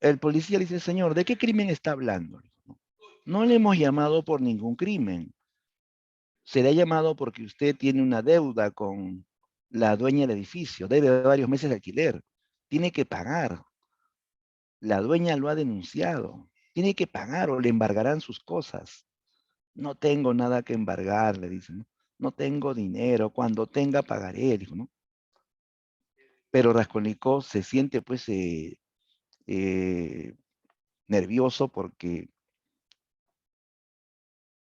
S1: El policía le dice, señor, ¿de qué crimen está hablando? No le hemos llamado por ningún crimen. Se le ha llamado porque usted tiene una deuda con la dueña del edificio, debe varios meses de alquiler, tiene que pagar. La dueña lo ha denunciado, tiene que pagar o le embargarán sus cosas. No tengo nada que embargar, le dicen, ¿no? No tengo dinero, cuando tenga pagaré, dijo, ¿no? Pero Raskolnikov se siente pues nervioso porque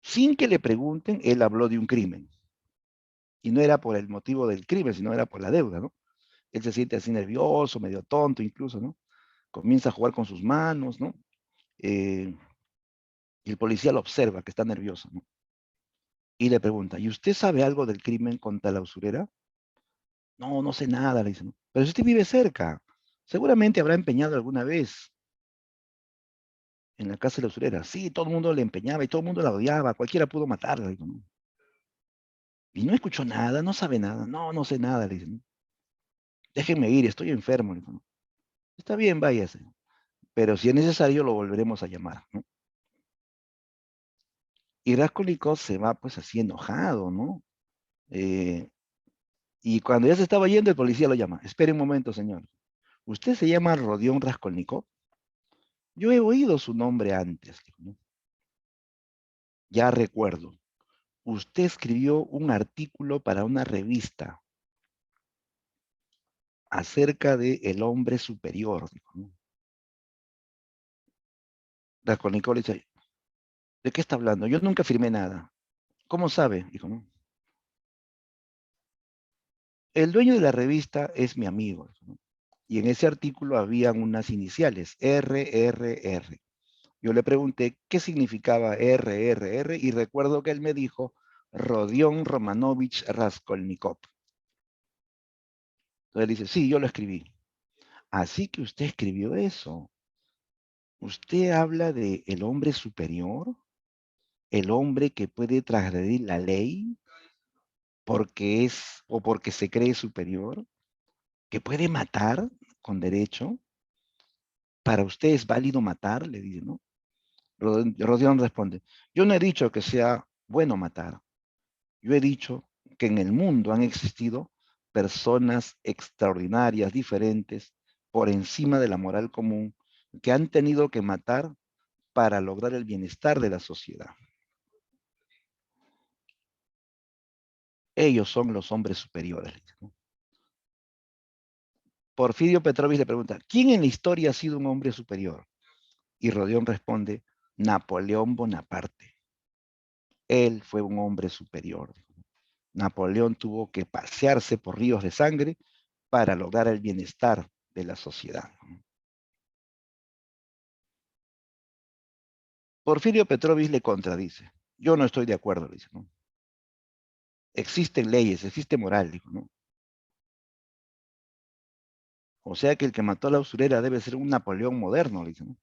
S1: sin que le pregunten, él habló de un crimen. Y no era por el motivo del crimen, sino era por la deuda, ¿no? Él se siente así nervioso, medio tonto incluso, ¿no? Comienza a jugar con sus manos, ¿no? Y el policía lo observa, que está nervioso, ¿no? Y le pregunta, ¿y usted sabe algo del crimen contra la usurera? No, no sé nada, le dice, ¿no? Pero si usted vive cerca, seguramente habrá empeñado alguna vez en la casa de la usurera. Sí, todo el mundo le empeñaba y todo el mundo la odiaba, cualquiera pudo matarla, digo, ¿no? Y no escuchó nada, no sabe nada, no, no sé nada, le dice, ¿no? Déjenme ir, estoy enfermo, le dijo, ¿no? Está bien, váyase, pero si es necesario lo volveremos a llamar, ¿no? Y Raskolnikov se va pues así enojado, ¿no? Y cuando ya se estaba yendo, el policía lo llama. Espere un momento, señor. ¿Usted se llama Rodión Raskolnikov? Yo he oído su nombre antes, ¿no? Ya recuerdo. Usted escribió un artículo para una revista acerca de el hombre superior, dijo, ¿no? Raskolnikov le dice, ¿de qué está hablando? Yo nunca firmé nada. ¿Cómo sabe? Dijo, ¿no? El dueño de la revista es mi amigo, ¿no? Y en ese artículo habían unas iniciales, RRR. Yo le pregunté qué significaba RRR y recuerdo que él me dijo Rodión Romanovich Raskolnikov. Entonces él dice, sí, yo lo escribí. Así que usted escribió eso. Usted habla de el hombre superior, el hombre que puede transgredir la ley porque es o porque se cree superior, que puede matar con derecho. Para usted es válido matar, le dice, ¿no? Rodión responde, yo no he dicho que sea bueno matar. Yo he dicho que en el mundo han existido personas extraordinarias, diferentes, por encima de la moral común, que han tenido que matar para lograr el bienestar de la sociedad. Ellos son los hombres superiores. ¿No? Porfirio Petrovich le pregunta, ¿quién en la historia ha sido un hombre superior? Y Rodión responde, Napoleón Bonaparte. Él fue un hombre superior. Napoleón tuvo que pasearse por ríos de sangre para lograr el bienestar de la sociedad. Porfirio Petrovich le contradice. Yo no estoy de acuerdo, dice, ¿no? Existen leyes, existe moral, dijo, ¿no? O sea que el que mató a la usurera debe ser un Napoleón moderno, dice, ¿no?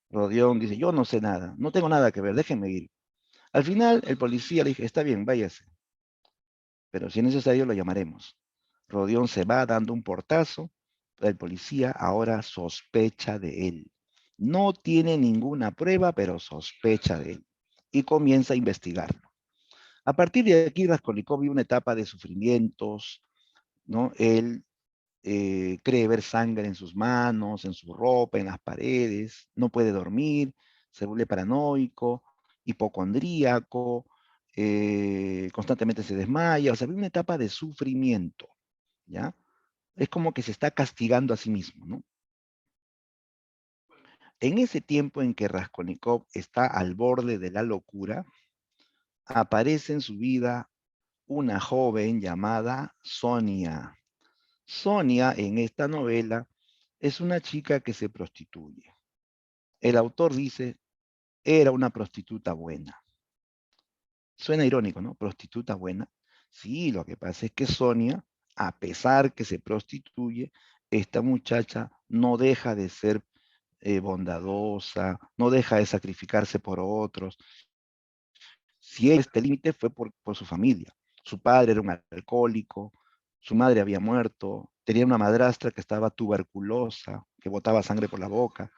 S1: Rodión dice, yo no sé nada, no tengo nada que ver, déjenme ir. Al final, el policía le dice, está bien, váyase. Pero si es necesario, lo llamaremos. Rodión se va dando un portazo, el policía ahora sospecha de él. No tiene ninguna prueba, pero sospecha de él. Y comienza a investigarlo. A partir de aquí, Raskolnikov vive una etapa de sufrimientos, ¿no? Él cree ver sangre en sus manos, en su ropa, en las paredes, no puede dormir, se vuelve paranoico, hipocondríaco, constantemente se desmaya, o sea, vive una etapa de sufrimiento, ¿ya? Es como que se está castigando a sí mismo, ¿no? En ese tiempo en que Raskolnikov está al borde de la locura, aparece en su vida una joven llamada Sonia. Sonia, en esta novela, es una chica que se prostituye. El autor dice, era una prostituta buena. Suena irónico, ¿no? Prostituta buena. Sí, lo que pasa es que Sonia, a pesar que se prostituye, esta muchacha no deja de ser bondadosa, no deja de sacrificarse por otros. Si este límite fue por su familia. Su padre era un alcohólico, su madre había muerto, tenía una madrastra que estaba tuberculosa, que botaba sangre por la boca,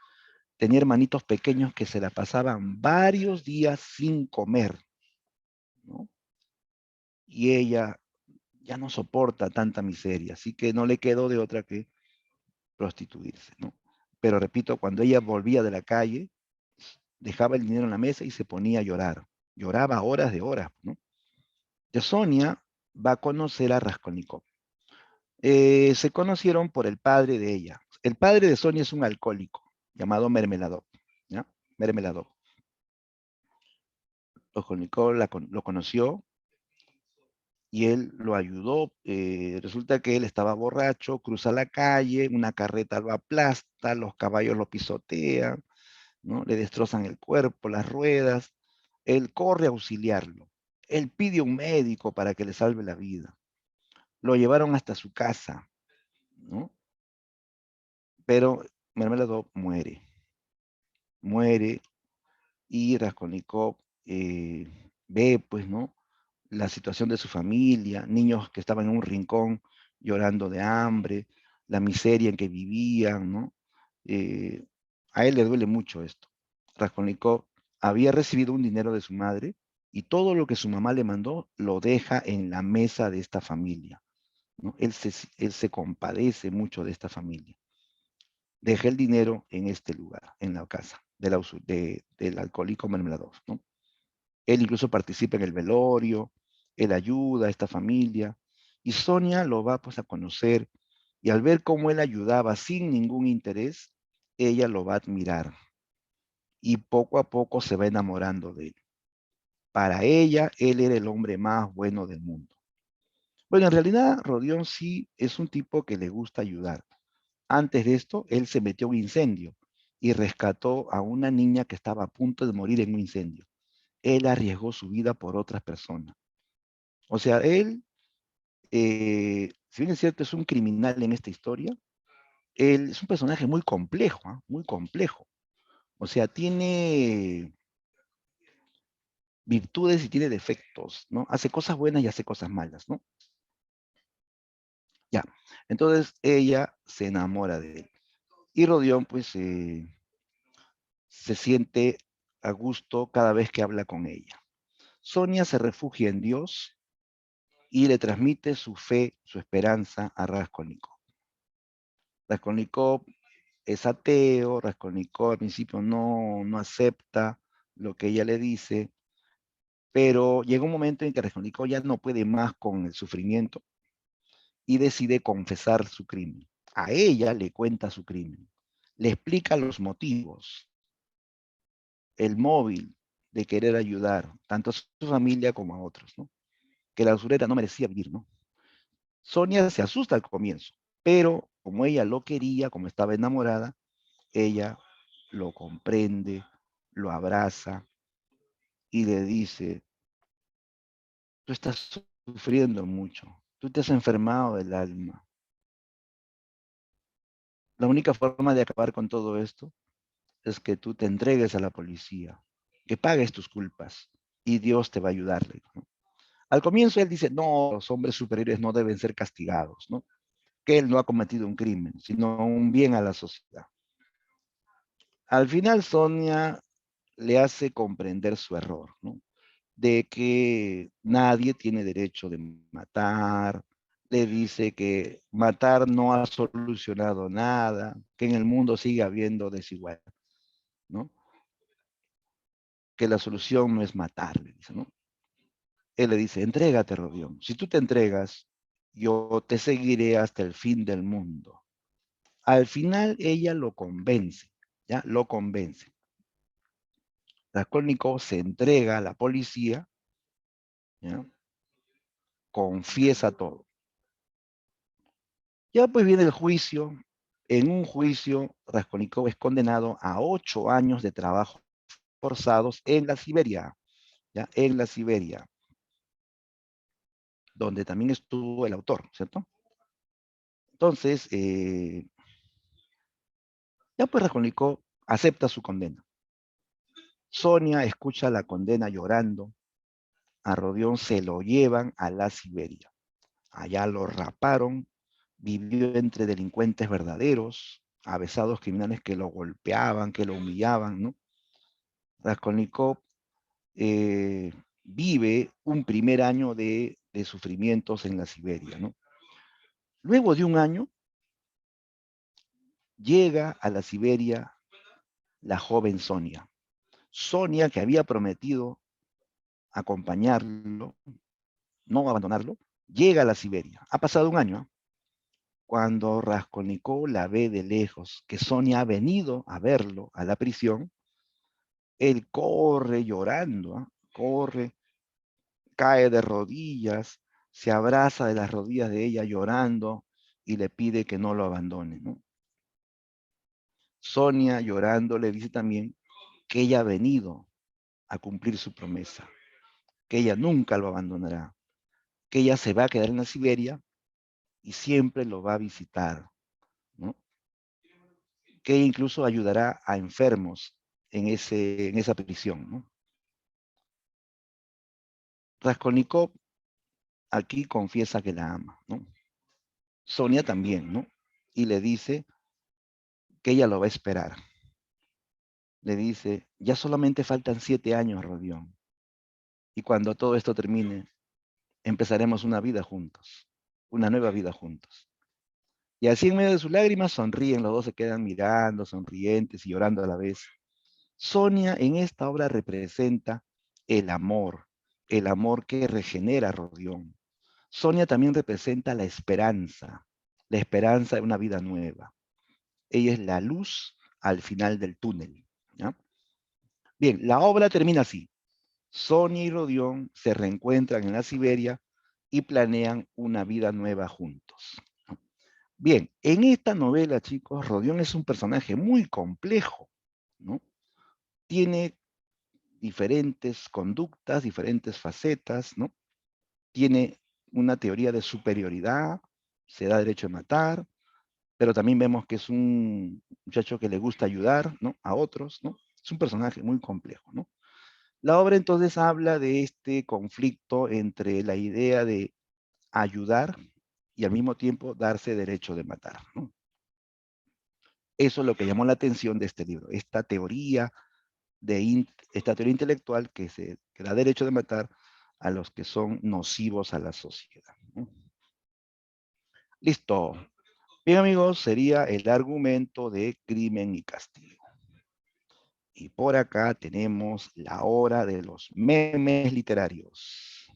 S1: tenía hermanitos pequeños que se la pasaban varios días sin comer, ¿no? Y ella ya no soporta tanta miseria, así que no le quedó de otra que prostituirse, ¿no? Pero repito, cuando ella volvía de la calle, dejaba el dinero en la mesa y se ponía a llorar. Lloraba horas de horas, ¿no? De Sonia va a conocer a Raskolnikov. Se conocieron por el padre de ella. El padre de Sonia es un alcohólico llamado Mermeladov, ¿ya? Mermeladov. Raskolnikov lo conoció y él lo ayudó. Resulta que él estaba borracho, cruza la calle, una carreta lo aplasta, los caballos lo pisotean, ¿no? Le destrozan el cuerpo, las ruedas. Él corre a auxiliarlo. Él pide a un médico para que le salve la vida. Lo llevaron hasta su casa, ¿no? Pero Mermeladov muere. Muere y Raskolnikov ve, pues, ¿no? La situación de su familia, niños que estaban en un rincón llorando de hambre, la miseria en que vivían, ¿no? Eh, a él le duele mucho esto. Raskolnikov había recibido un dinero de su madre y todo lo que su mamá le mandó lo deja en la mesa de esta familia, ¿no? Él se compadece mucho de esta familia. Deja el dinero en este lugar, en la casa del alcohólico Mermeladov, ¿no? Él incluso participa en el velorio, él ayuda a esta familia, y Sonia lo va pues a conocer, y al ver cómo él ayudaba sin ningún interés, ella lo va a admirar, y poco a poco se va enamorando de él. Para ella, él era el hombre más bueno del mundo. Bueno, en realidad, Rodión sí es un tipo que le gusta ayudar. Antes de esto, él se metió a un incendio y rescató a una niña que estaba a punto de morir en un incendio. Él arriesgó su vida por otras personas. O sea, él, si bien es cierto, es un criminal en esta historia, él es un personaje muy complejo, ¿eh? Muy complejo. O sea, tiene virtudes y tiene defectos, ¿no? Hace cosas buenas y hace cosas malas, ¿no? Ya. Entonces ella se enamora de él. Y Rodión, pues, se siente a gusto cada vez que habla con ella. Sonia se refugia en Dios y le transmite su fe, su esperanza a Raskolnikov. Raskolnikov es ateo, Raskolnikov al principio no acepta lo que ella le dice, pero llega un momento en que Raskolnikov ya no puede más con el sufrimiento y decide confesar su crimen. A ella le cuenta su crimen, le explica los motivos, el móvil de querer ayudar, tanto a su familia como a otros, ¿no? Que la usurera no merecía vivir, ¿no? Sonia se asusta al comienzo, pero como ella lo quería, como estaba enamorada, ella lo comprende, lo abraza y le dice, tú estás sufriendo mucho, tú te has enfermado del alma. La única forma de acabar con todo esto es que tú te entregues a la policía, que pagues tus culpas y Dios te va a ayudar. ¿No? Al comienzo él dice, no, los hombres superiores no deben ser castigados, ¿no? Que él no ha cometido un crimen, sino un bien a la sociedad. Al final Sonia le hace comprender su error, ¿no? De que nadie tiene derecho de matar, le dice que matar no ha solucionado nada, que en el mundo sigue habiendo desigualdad, ¿no? Que la solución no es matar, le dice, ¿no? Él le dice, entrégate, Rodión. Si tú te entregas, yo te seguiré hasta el fin del mundo. Al final ella lo convence, ¿ya? Lo convence. Raskolnikov se entrega a la policía, ¿ya? Confiesa todo. Ya pues viene el juicio. En un juicio, Raskolnikov es condenado a 8 años de trabajo forzados en la Siberia, ¿ya? En la Siberia, donde también estuvo el autor, ¿cierto? Entonces, ya pues Raskolnikov acepta su condena. Sonia escucha la condena llorando. A Rodión se lo llevan a la Siberia. Allá lo raparon, vivió entre delincuentes verdaderos, avesados criminales que lo golpeaban, que lo humillaban, ¿no? Raskolnikov vive un primer año de sufrimientos en la Siberia, ¿no? Luego de un año, llega a la Siberia la joven Sonia. Sonia, que había prometido acompañarlo, no abandonarlo, llega a la Siberia. Ha pasado un año. Cuando Raskolnikov la ve de lejos, que Sonia ha venido a verlo a la prisión, él corre llorando, ¿eh? Corre, cae de rodillas, se abraza de las rodillas de ella llorando y le pide que no lo abandone, ¿no? Sonia llorando le dice también que ella ha venido a cumplir su promesa, que ella nunca lo abandonará, que ella se va a quedar en la Siberia y siempre lo va a visitar, ¿no? Que ella incluso ayudará a enfermos en esa prisión, ¿no? Raskolnikov aquí confiesa que la ama, ¿no? Sonia también, ¿no? Y le dice que ella lo va a esperar. Le dice, ya solamente faltan 7 años, Rodión. Y cuando todo esto termine, empezaremos una vida juntos, una nueva vida juntos. Y así en medio de sus lágrimas sonríen, los dos se quedan mirando, sonrientes y llorando a la vez. Sonia en esta obra representa el amor que regenera a Rodión. Sonia también representa la esperanza de una vida nueva. Ella es la luz al final del túnel, ¿ya? Bien, la obra termina así. Sonia y Rodión se reencuentran en la Siberia y planean una vida nueva juntos. Bien, en esta novela, chicos, Rodión es un personaje muy complejo, ¿no? Tiene diferentes conductas, diferentes facetas, ¿no? Tiene una teoría de superioridad, se da derecho a matar, pero también vemos que es un muchacho que le gusta ayudar, ¿no? A otros, ¿no? Es un personaje muy complejo, ¿no? La obra entonces habla de este conflicto entre la idea de ayudar y al mismo tiempo darse derecho de matar, ¿no? Eso es lo que llamó la atención de este libro, esta teoría intelectual que da derecho de matar a los que son nocivos a la sociedad, ¿no? Listo. Bien, amigos, sería el argumento de crimen y castigo. Y por acá tenemos la hora de los memes literarios.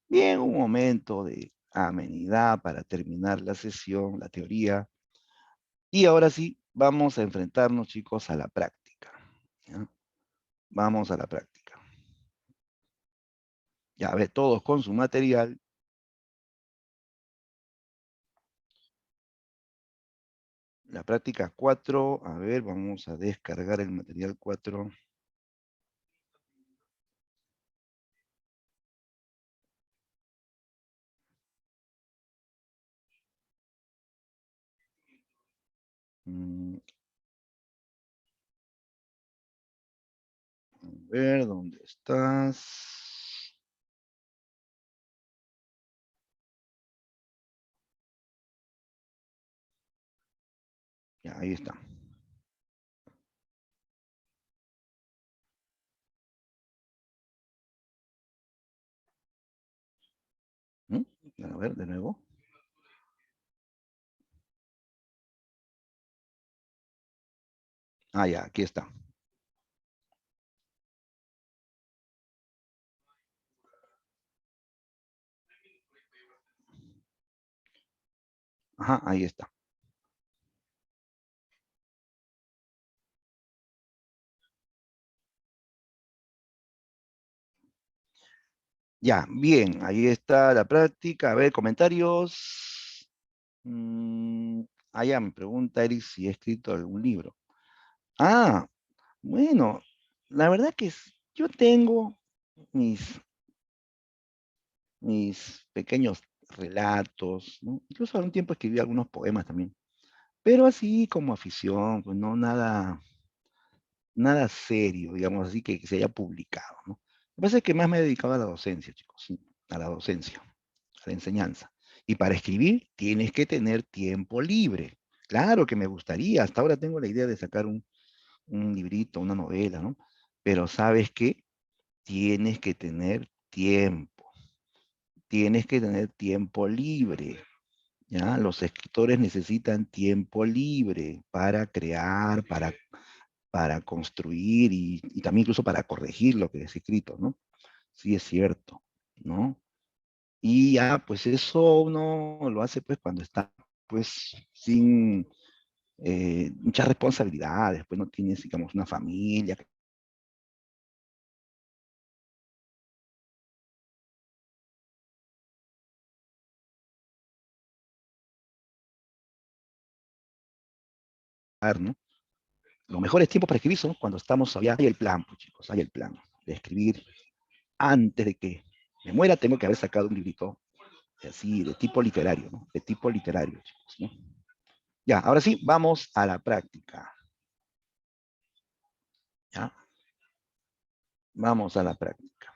S1: Bien, un momento de amenidad para terminar la sesión, la teoría. Y ahora sí, vamos a enfrentarnos, chicos, a la práctica. ¿Ya? Vamos a la práctica. Ya ve, todos con su material. La práctica 4, a ver, vamos a descargar el material 4. A ver, ¿dónde estás? Ya, ahí está. ¿Mm? A ver, de nuevo. Ah, ya, aquí está. Ajá, ahí está. Ya, bien, ahí está la práctica. A ver, comentarios. Ya me pregunta Eric si he escrito algún libro. Ah, bueno, la verdad que yo tengo mis pequeños relatos, ¿no? Incluso algún tiempo escribí algunos poemas también. Pero así como afición, pues no nada serio, digamos así, que se haya publicado, ¿no? Lo que pasa es que más me he dedicado a la docencia, chicos, sí, a la docencia, a la enseñanza. Y para escribir tienes que tener tiempo libre. Claro que me gustaría, hasta ahora tengo la idea de sacar un librito, una novela, ¿no? Pero ¿sabes qué? Tienes que tener tiempo libre, ¿ya? Los escritores necesitan tiempo libre para crear, para construir y también incluso para corregir lo que es escrito, ¿no? Sí es cierto, ¿no? Y ya, pues eso uno lo hace pues cuando está pues sin muchas responsabilidades, pues no tienes, digamos, una familia. ¿No? Los mejores tiempos para escribir son cuando estamos allá. Hay el plan, pues, chicos, hay el plan de escribir antes de que me muera. Tengo que haber sacado un librito así de tipo literario, ¿no? De tipo literario, chicos, ¿no? Ya, ahora sí, vamos a la práctica. ¿Ya? Vamos a la práctica.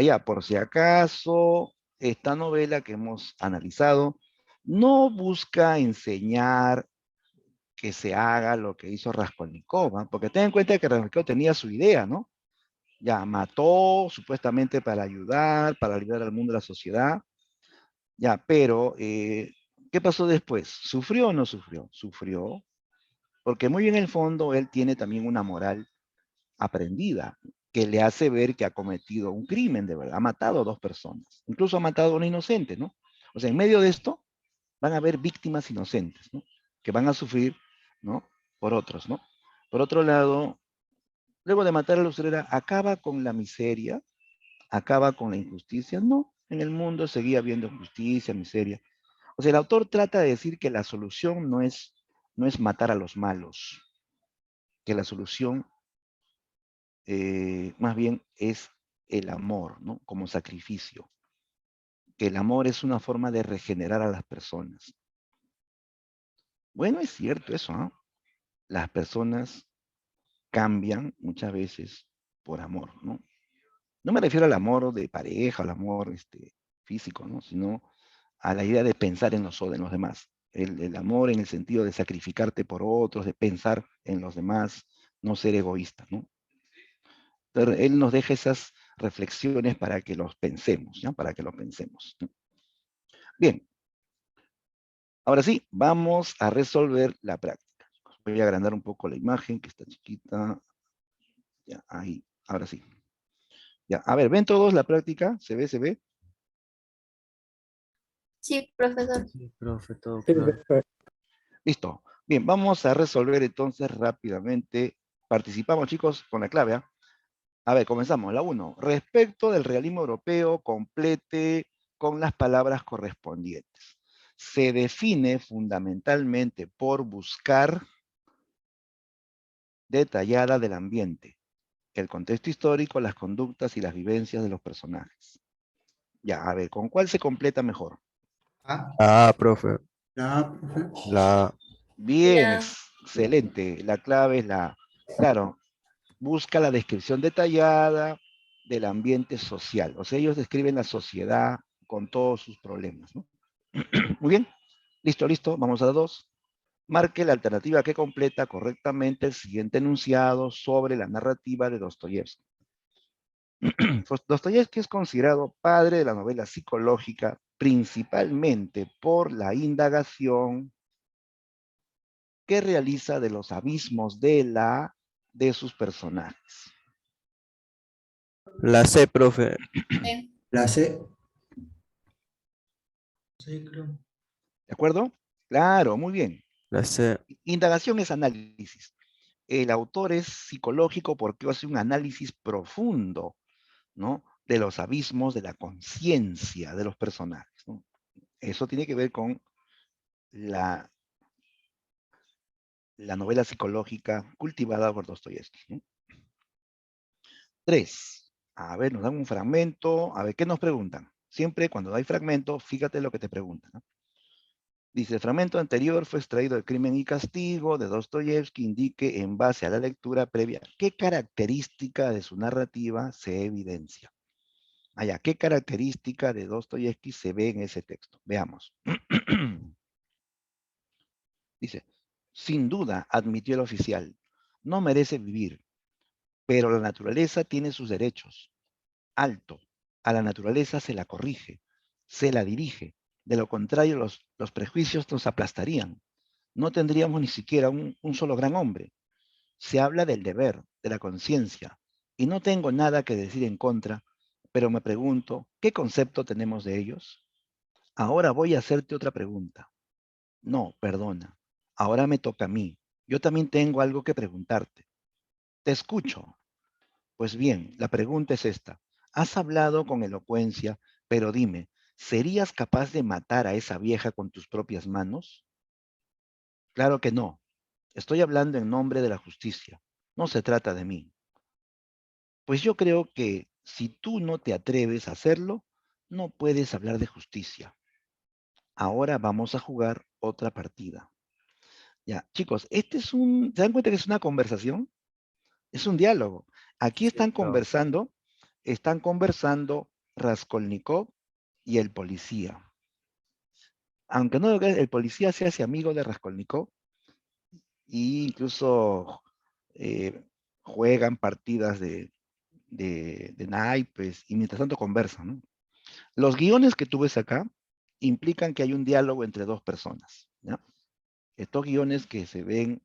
S1: Ya, por si acaso, esta novela que hemos analizado no busca enseñar que se haga lo que hizo Raskolnikov, ¿eh? Porque ten en cuenta que Raskolnikov tenía su idea, ¿no? Ya, mató supuestamente para ayudar, para ayudar al mundo de la sociedad, ya, pero ¿qué pasó después? ¿Sufrió o no sufrió? Sufrió, porque muy en el fondo él tiene también una moral aprendida, que le hace ver que ha cometido un crimen de verdad, ha matado a dos personas, incluso ha matado a una inocente, ¿no? O sea, en medio de esto van a haber víctimas inocentes, ¿no? Que van a sufrir, ¿no? Por otros, ¿no? Por otro lado, luego de matar a la usurera, acaba con la miseria, acaba con la injusticia, no. En el mundo seguía habiendo justicia, miseria. O sea, el autor trata de decir que la solución no es matar a los malos, que la solución más bien es el amor, ¿no? Como sacrificio. Que el amor es una forma de regenerar a las personas. Bueno, es cierto eso, ¿no? Las personas cambian muchas veces por amor, ¿no? No me refiero al amor de pareja, al amor físico, ¿no? Sino a la idea de pensar en los demás. El amor en el sentido de sacrificarte por otros, de pensar en los demás, no ser egoísta, ¿no? Entonces, él nos deja esas reflexiones para que los pensemos, ¿ya? Para que los pensemos, ¿no? Bien, ahora sí, vamos a resolver la práctica. Voy a agrandar un poco la imagen, que está chiquita. Ya, ahí, ahora sí. Ya, a ver, ¿ven todos la práctica? ¿Se ve, se ve?
S4: Sí, profesor.
S2: Sí, profe, todo
S6: Sí,
S2: claro.
S6: profe.
S1: Listo. Bien, vamos a resolver entonces rápidamente. Participamos, chicos, con la clave, ¿ah? A ver, comenzamos. La 1. Respecto del realismo europeo, complete con las palabras correspondientes. Se define fundamentalmente por buscar detallada del ambiente, el contexto histórico, las conductas y las vivencias de los personajes. Ya, a ver, ¿con cuál se completa mejor?
S3: A.
S2: Ah, profe.
S3: La A, profe.
S2: La
S1: Bien,
S4: La,
S1: excelente. La clave es la, claro, busca la descripción detallada del ambiente social. O sea, ellos describen la sociedad con todos sus problemas, ¿no? Muy bien. Listo, listo. Vamos a la 2. Marque la alternativa que completa correctamente el siguiente enunciado sobre la narrativa de Dostoyevsky. Dostoyevsky es considerado padre de la novela psicológica principalmente por la indagación que realiza de los abismos de sus personajes.
S2: C, profe.
S3: La C. Sí, creo.
S1: ¿De acuerdo? Claro, muy bien.
S2: La C.
S1: Indagación es análisis. El autor es psicológico porque hace un análisis profundo, ¿no? De los abismos de la conciencia de los personajes, ¿no? Eso tiene que ver con la, la novela psicológica cultivada por Dostoyevsky, ¿no? 3. A ver, nos dan un fragmento. A ver, ¿qué nos preguntan? Siempre cuando hay fragmento, fíjate lo que te preguntan, ¿no? Dice, el fragmento anterior fue extraído de Crimen y Castigo de Dostoyevsky, indique en base a la lectura previa qué característica de su narrativa se evidencia. Allá, ¿qué característica de Dostoyevsky se ve en ese texto? Veamos. Dice, sin duda, admitió el oficial, no merece vivir, pero la naturaleza tiene sus derechos. Alto, a la naturaleza se la corrige, se la dirige. De lo contrario, los prejuicios nos aplastarían. No tendríamos ni siquiera un solo gran hombre. Se habla del deber, de la conciencia, y no tengo nada que decir en contra, pero me pregunto, ¿qué concepto tenemos de ellos? Ahora voy a hacerte otra pregunta. No, perdona. Ahora me toca a mí. Yo también tengo algo que preguntarte. Te escucho. Pues bien, la pregunta es esta. Has hablado con elocuencia, pero dime, ¿serías capaz de matar a esa vieja con tus propias manos? Claro que no. Estoy hablando en nombre de la justicia. No se trata de mí. Pues yo creo que si tú no te atreves a hacerlo, no puedes hablar de justicia. Ahora vamos a jugar otra partida. Ya, chicos, ¿se dan cuenta que es una conversación? Es un diálogo. Aquí
S2: Sí, profe.
S1: están conversando Raskolnikov y el policía. Aunque no, el policía se hace amigo de Raskolnikov e incluso eh, juegan partidas de naipes y mientras tanto conversan, ¿no? Los guiones que tú ves acá implican que hay un diálogo entre dos personas, ¿ya? Estos guiones que se ven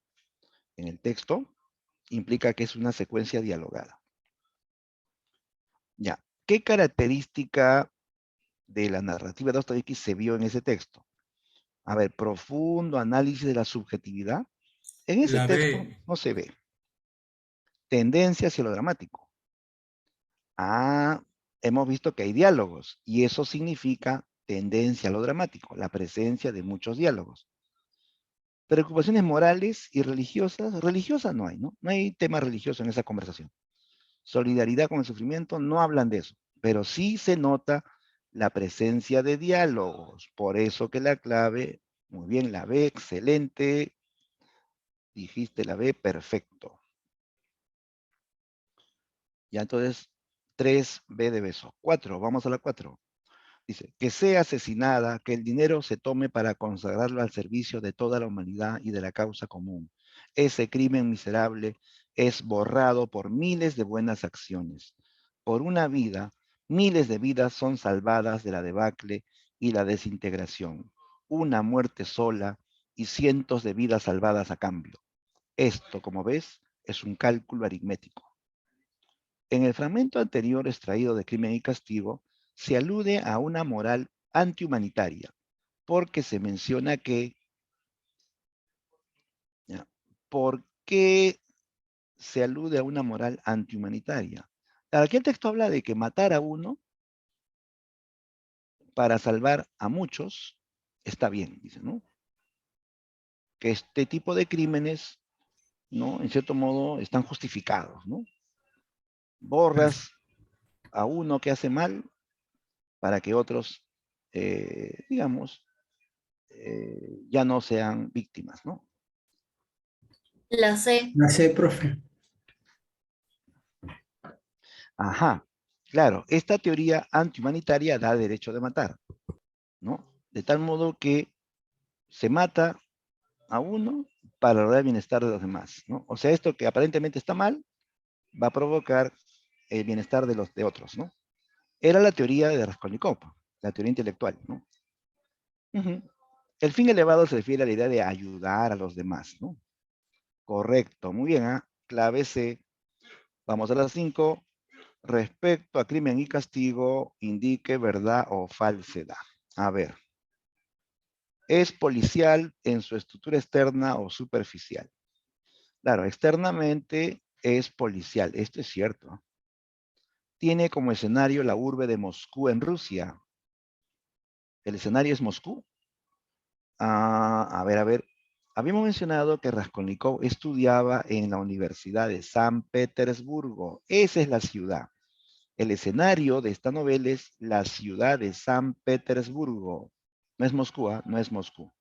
S1: en el texto implica que es una secuencia dialogada. Ya, ¿qué característica de la narrativa de Dostoyevsky se vio en ese texto? A ver, profundo análisis de la subjetividad. En ese
S5: La
S1: texto
S5: B.
S1: no se ve. Tendencia hacia lo dramático. Ah, hemos visto que hay diálogos y eso significa tendencia a lo dramático, la presencia de muchos diálogos. Preocupaciones morales y religiosas no hay, ¿no? No hay tema religioso en esa conversación. Solidaridad con el sufrimiento, no hablan de eso, pero sí se nota la presencia de diálogos. Por eso que la clave, muy bien, la B, excelente. Dijiste la B, perfecto. Ya entonces, 3, B de beso. 4, vamos a la 4. Dice, que sea asesinada, que el dinero se tome para consagrarlo al servicio de toda la humanidad y de la causa común. Ese crimen miserable es borrado por miles de buenas acciones. Por una vida, miles de vidas son salvadas de la debacle y la desintegración. Una muerte sola y cientos de vidas salvadas a cambio. Esto, como ves, es un cálculo aritmético. En el fragmento anterior extraído de Crimen y Castigo, se alude a una moral antihumanitaria, porque se menciona que, ¿ya? ¿Por qué se alude a una moral antihumanitaria? Aquí el texto habla de que matar a uno para salvar a muchos está bien, dice, ¿no? Que este tipo de crímenes, ¿no? En cierto modo, están justificados, ¿no? Borras a uno que hace mal para que otros, digamos, ya no sean víctimas, ¿no?
S4: La C.
S3: La C, profe.
S1: Ajá, claro, esta teoría antihumanitaria da derecho de matar, ¿no? De tal modo que se mata a uno para lograr el bienestar de los demás, ¿no? O sea, esto que aparentemente está mal va a provocar el bienestar de los de otros, ¿no? Era la teoría de Raskolnikov, la teoría intelectual, ¿no? Ujú. El fin elevado se refiere a la idea de ayudar a los demás, ¿no? Correcto, muy bien, ¿ah? Clave C. Vamos a las 5. Respecto a crimen y castigo, indique verdad o falsedad. A ver. ¿Es policial en su estructura externa o superficial? Claro, externamente es policial. Esto es cierto. Tiene como escenario la urbe de Moscú en Rusia. ¿El escenario es Moscú? A ver. Habíamos mencionado que Raskolnikov estudiaba en la Universidad de San Petersburgo. Esa es la ciudad. El escenario de esta novela es la ciudad de San Petersburgo. No es Moscú, ¿ah? No es Moscú.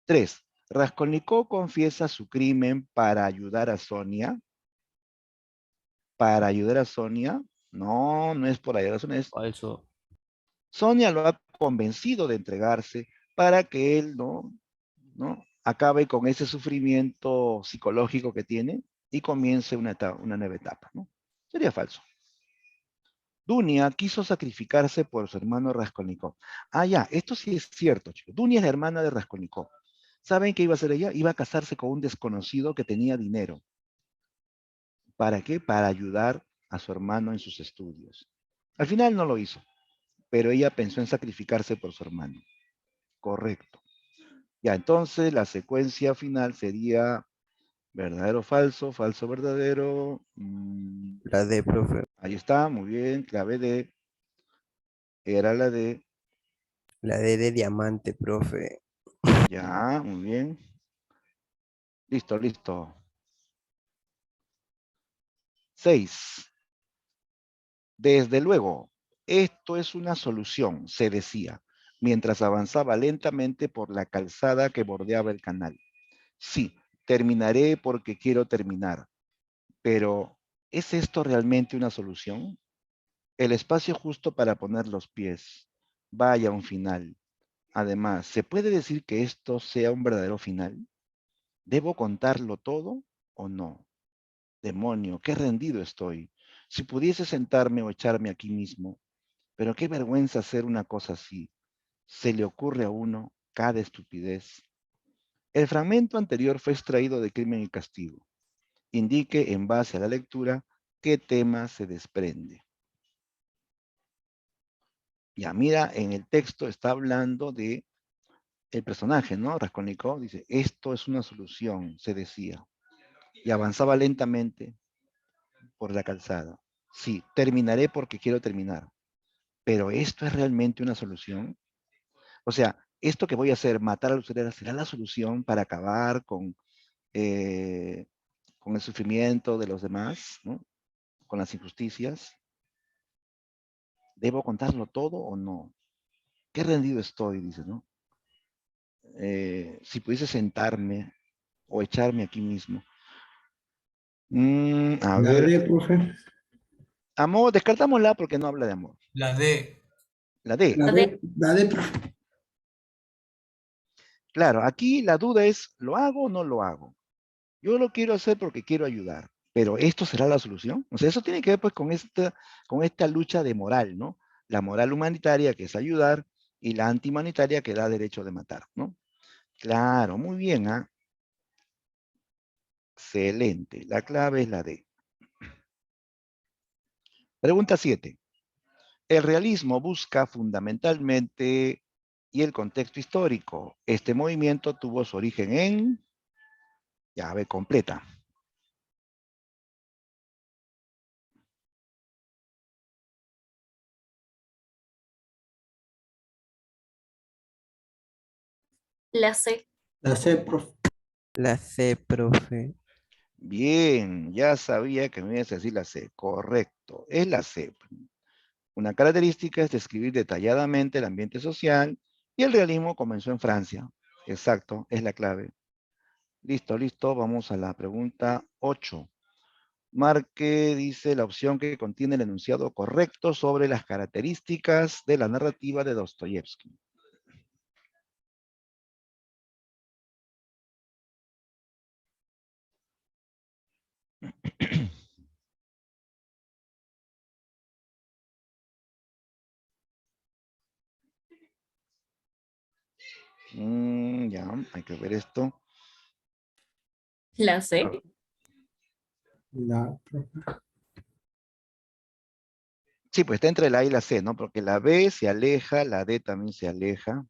S1: 3. Raskolnikov confiesa su crimen para ayudar a Sonia. Para ayudar a Sonia. No, no es por ayudar a Sonia.
S2: Falso.
S1: Sonia lo ha convencido de entregarse para que él no acabe con ese sufrimiento psicológico que tiene y comience una nueva etapa, ¿no? Sería falso. Dunia quiso sacrificarse por su hermano Raskolnikov. Ah, ya, esto sí es cierto, chicos. Dunia es la hermana de Raskolnikov. ¿Saben qué iba a hacer ella? Iba a casarse con un desconocido que tenía dinero. ¿Para qué? Para ayudar a su hermano en sus estudios. Al final no lo hizo, pero ella pensó en sacrificarse por su hermano. Correcto. Ya, entonces la secuencia final sería verdadero, falso, falso, verdadero.
S2: La D, profe.
S1: Ahí está, muy bien. Clave D. Era la D.
S2: La D de diamante, profe.
S1: Ya, muy bien. Listo, listo. 6. Desde luego, esto es una solución, se decía, mientras avanzaba lentamente por la calzada que bordeaba el canal. Sí, terminaré porque quiero terminar, pero ¿es esto realmente una solución? El espacio justo para poner los pies. Vaya un final. Además, ¿se puede decir que esto sea un verdadero final? ¿Debo contarlo todo o no? Demonio, qué rendido estoy. Si pudiese sentarme o echarme aquí mismo, pero qué vergüenza hacer una cosa así. Se le ocurre a uno cada estupidez. El fragmento anterior fue extraído de Crimen y Castigo. Indique en base a la lectura qué tema se desprende. Ya mira, en el texto está hablando de el personaje, ¿no? Raskolnikov dice, esto es una solución, se decía. Y avanzaba lentamente por la calzada. Sí, terminaré porque quiero terminar. Pero ¿esto es realmente una solución? O sea, esto que voy a hacer, matar a Lucerera, ¿será la solución para acabar eh, con el sufrimiento de los demás, ¿no? Con las injusticias? ¿Debo contarlo todo o no? Qué rendido estoy, dice, ¿no? Si pudiese sentarme o echarme aquí mismo. A
S3: La
S1: ver,
S3: D, profe.
S1: Amor, descartamos la porque no habla de amor.
S5: La D.
S1: La D.
S3: La D, profe.
S1: Claro, aquí la duda es, ¿lo hago o no lo hago? Yo lo quiero hacer porque quiero ayudar, pero ¿esto será la solución? O sea, eso tiene que ver pues con esta lucha de moral, ¿no? La moral humanitaria que es ayudar y la antihumanitaria que da derecho de matar, ¿no? Claro, muy bien, ¿ah? Excelente, la clave es la D. Pregunta 7. El realismo busca fundamentalmente y el contexto histórico. Este movimiento tuvo su origen en llave completa.
S4: La C.
S3: La C, profe.
S2: La C, profe.
S1: Bien, ya sabía que me ibas a decir la C. Correcto, es la C. Una característica es describir detalladamente el ambiente social y el realismo comenzó en Francia. Exacto, es la clave. Listo, listo. Vamos a la pregunta 8. Marque, dice, la opción que contiene el enunciado correcto sobre las características de la narrativa de Dostoyevsky. Ya, hay que ver esto.
S4: La C.
S3: La profe.
S1: Sí, pues está entre la A y la C, ¿no? Porque la B se aleja, la D también se aleja.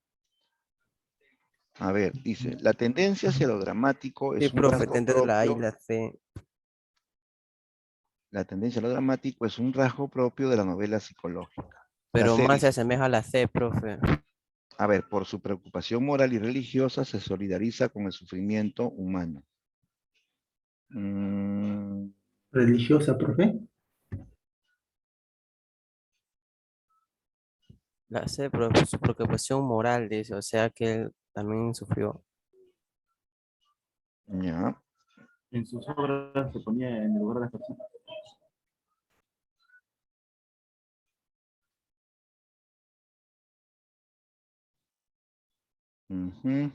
S1: A ver, dice, la tendencia hacia lo dramático
S2: Sí,
S1: es un
S2: profe,
S1: rasgo
S2: tendré la A y
S1: propio.
S2: la C.
S1: La tendencia a lo dramático es un rasgo propio de la novela psicológica. La
S2: Pero
S1: C
S2: más se
S1: dice,
S2: asemeja a la C, profe.
S1: a ver, por su preocupación moral y religiosa se solidariza con el sufrimiento humano. Mm,
S3: Religiosa, profe.
S2: La C, profe, su preocupación moral, dice, o sea que él también sufrió.
S1: ya.
S6: En sus obras se ponía en el lugar de las personas.
S1: Ujú.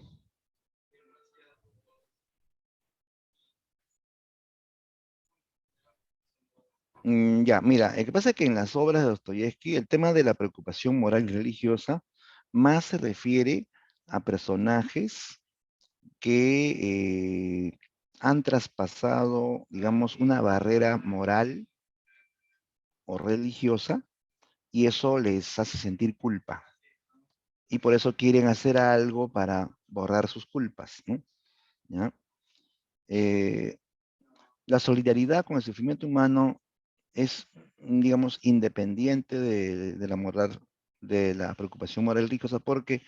S1: Ya, mira, lo que pasa es que en las obras de Dostoyevsky el tema de la preocupación moral y religiosa más se refiere a personajes que han traspasado, digamos, una barrera moral o religiosa y eso les hace sentir culpa. Y por eso quieren hacer algo para borrar sus culpas, ¿no? ¿Ya? Eh, la solidaridad con el sufrimiento humano es, digamos, independiente de la moral, de la preocupación moral religiosa, porque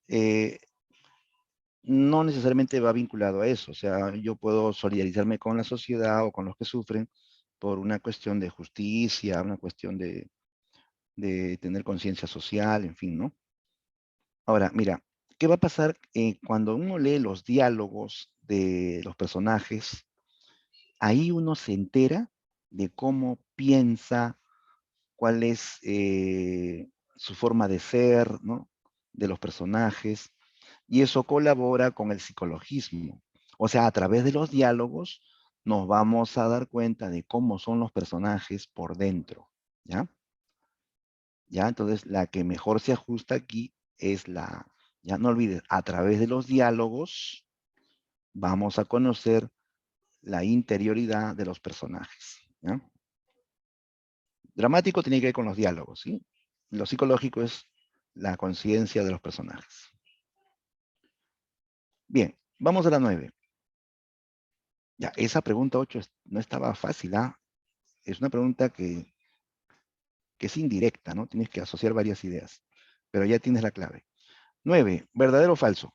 S1: eh, no necesariamente va vinculado a eso. O sea, yo puedo solidarizarme con la sociedad o con los que sufren por una cuestión de justicia, una cuestión de tener conciencia social, en fin, ¿no? Ahora, mira, ¿qué va a pasar cuando uno lee los diálogos de los personajes? Ahí uno se entera de cómo piensa, cuál es su forma de ser, ¿no? De los personajes, y eso colabora con el psicologismo. O sea, a través de los diálogos nos vamos a dar cuenta de cómo son los personajes por dentro, ¿ya? ¿Ya? Entonces, la que mejor se ajusta aquí es ya no olvides, a través de los diálogos vamos a conocer la interioridad de los personajes, ¿ya? Dramático tiene que ver con los diálogos, ¿sí? Lo psicológico es la conciencia de los personajes. Bien, vamos a la 9. Ya, esa pregunta 8 no estaba fácil, ¿ah? Es una pregunta que es indirecta, ¿no? Tienes que asociar varias ideas, pero ya tienes la clave. 9, ¿verdadero o falso?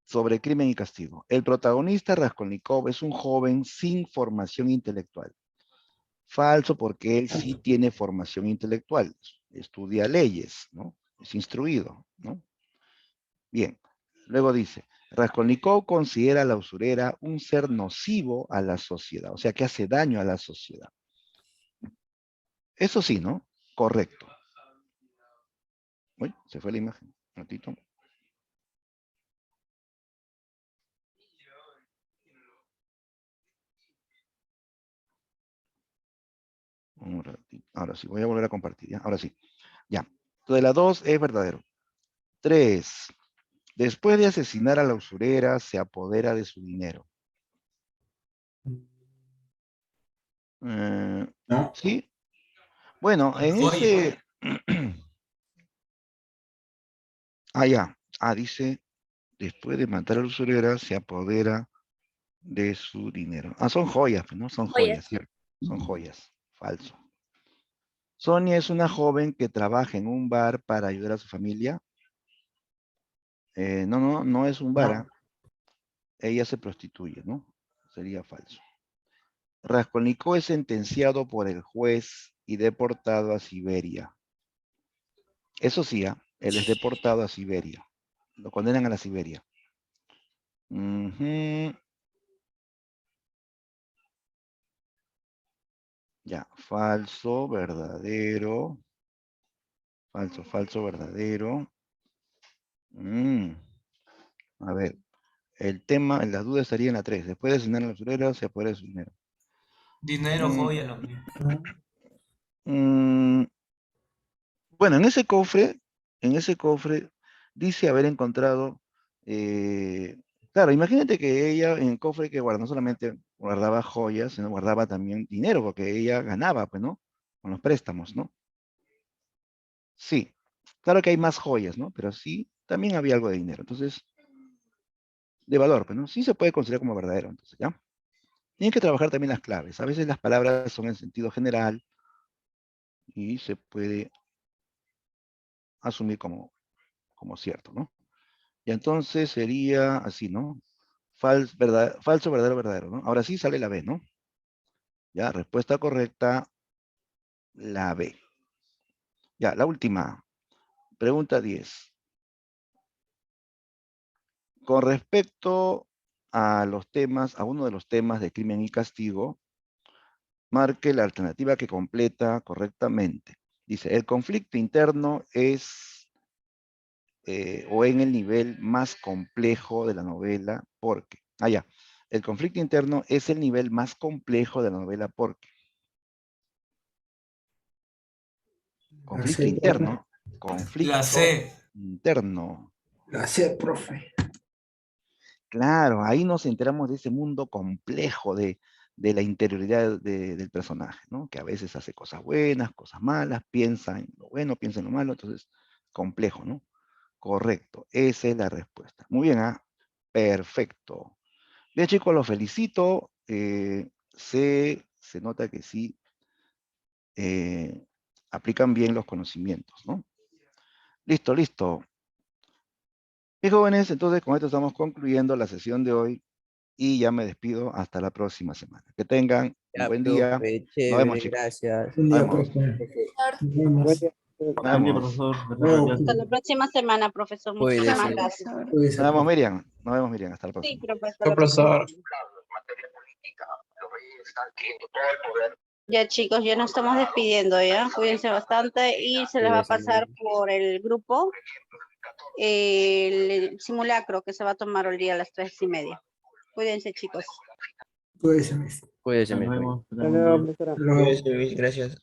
S1: Sobre crimen y castigo. El protagonista Raskolnikov es un joven sin formación intelectual. Falso porque él sí tiene formación intelectual, estudia leyes, ¿no? Es instruido, ¿no? Bien, luego dice, Raskolnikov considera a la usurera un ser nocivo a la sociedad, o sea, que hace daño a la sociedad. Eso sí, ¿no? Correcto. Uy, se fue la imagen. Un ratito. Un ratito. Ahora sí, voy a volver a compartir, ¿ya? Ahora sí. Ya. Entonces la 2 es verdadero. 3. Después de asesinar a la usurera, se apodera de su dinero.
S3: No.
S1: ¿Sí? Bueno, en ese... ya. Dice, después de matar a la usurera, se apodera de su dinero. Son joyas, pues, ¿no? Son joyas, ¿cierto? Son joyas. Falso. Sonia es una joven que trabaja en un bar para ayudar a su familia. No es un bar.
S3: No.
S1: Ella se prostituye, ¿no? Sería falso. Raskolnikov es sentenciado por el juez y deportado a Siberia. Eso sí, él es deportado a Siberia. Lo condenan a la Siberia. Ya, falso, verdadero. Falso, verdadero. A ver, el tema, la duda estaría en la 3. Después de cenar en la usurera, se apodera de su dinero.
S7: Dinero,
S1: Mm,
S7: joya, lo mío.
S1: mm, Bueno, en ese cofre dice haber encontrado, claro, imagínate que ella en el cofre que guarda, no solamente guardaba joyas, sino guardaba también dinero, porque ella ganaba, pues, ¿no? Con los préstamos, ¿no? Sí, claro que hay más joyas, ¿no? Pero sí, también había algo de dinero, entonces, de valor, pues, ¿no? Sí se puede considerar como verdadero, entonces, ¿ya? Tienen que trabajar también las claves. A veces las palabras son en sentido general y se puede asumir como cierto, ¿no? Y entonces sería así, ¿no? Falso, verdadero, verdadero, ¿no? Ahora sí sale la B, ¿no? Ya, respuesta correcta, la B. Ya, la última. Pregunta 10. Con respecto a los temas, a uno de los temas de crimen y castigo, marque la alternativa que completa correctamente. Dice, el conflicto interno es o en el nivel más complejo de la novela, porque. Ya. El conflicto interno es el nivel más complejo de la novela, porque.
S3: La
S1: Conflicto
S3: C, profe.
S1: interno.
S7: La
S1: Conflicto
S7: C.
S1: interno.
S3: La C, profe.
S1: Claro, ahí nos enteramos de ese mundo complejo de la interioridad del personaje, ¿no? Que a veces hace cosas buenas, cosas malas, piensa en lo bueno, piensa en lo malo, entonces, complejo, ¿no? Correcto, esa es la respuesta. Muy bien, perfecto. Bien, chicos, los felicito. Se nota que sí aplican bien los conocimientos, ¿no? Listo. Bien, jóvenes, entonces con esto estamos concluyendo la sesión de hoy y ya me despido hasta la próxima semana. Que tengan un
S2: Ya,
S1: buen día.
S2: profe,
S1: Nos vemos,
S2: chévere,
S1: chicos.
S2: gracias.
S3: Un
S1: Nos
S3: día,
S1: vemos.
S3: profe.
S4: Profesor.
S3: Nos vemos.
S1: Nos
S6: Buen día,
S1: vemos.
S6: profesor.
S3: Luego,
S6: Gracias.
S8: Hasta la próxima semana, profesor. Muchísimas
S2: Cuídese.
S8: gracias.
S3: cuídese,
S1: Nos vemos,
S3: profe.
S1: Miriam. Nos vemos, Miriam. Hasta la
S8: Sí,
S1: próxima.
S8: profesor. La próxima
S5: Profesor.
S8: semana. Ya, chicos, ya nos estamos despidiendo, ¿ya? Cuídense bastante y se les va a
S2: Cuídese.
S8: pasar por el grupo el simulacro que se va a tomar hoy día a las 3:30. Cuídense, chicos.
S3: Cuídese, miss.
S2: Cuídese,
S6: Nos
S2: mi
S6: vemos.
S2: Hasta luego.
S3: Luego.
S2: Cuídese, Luis, gracias.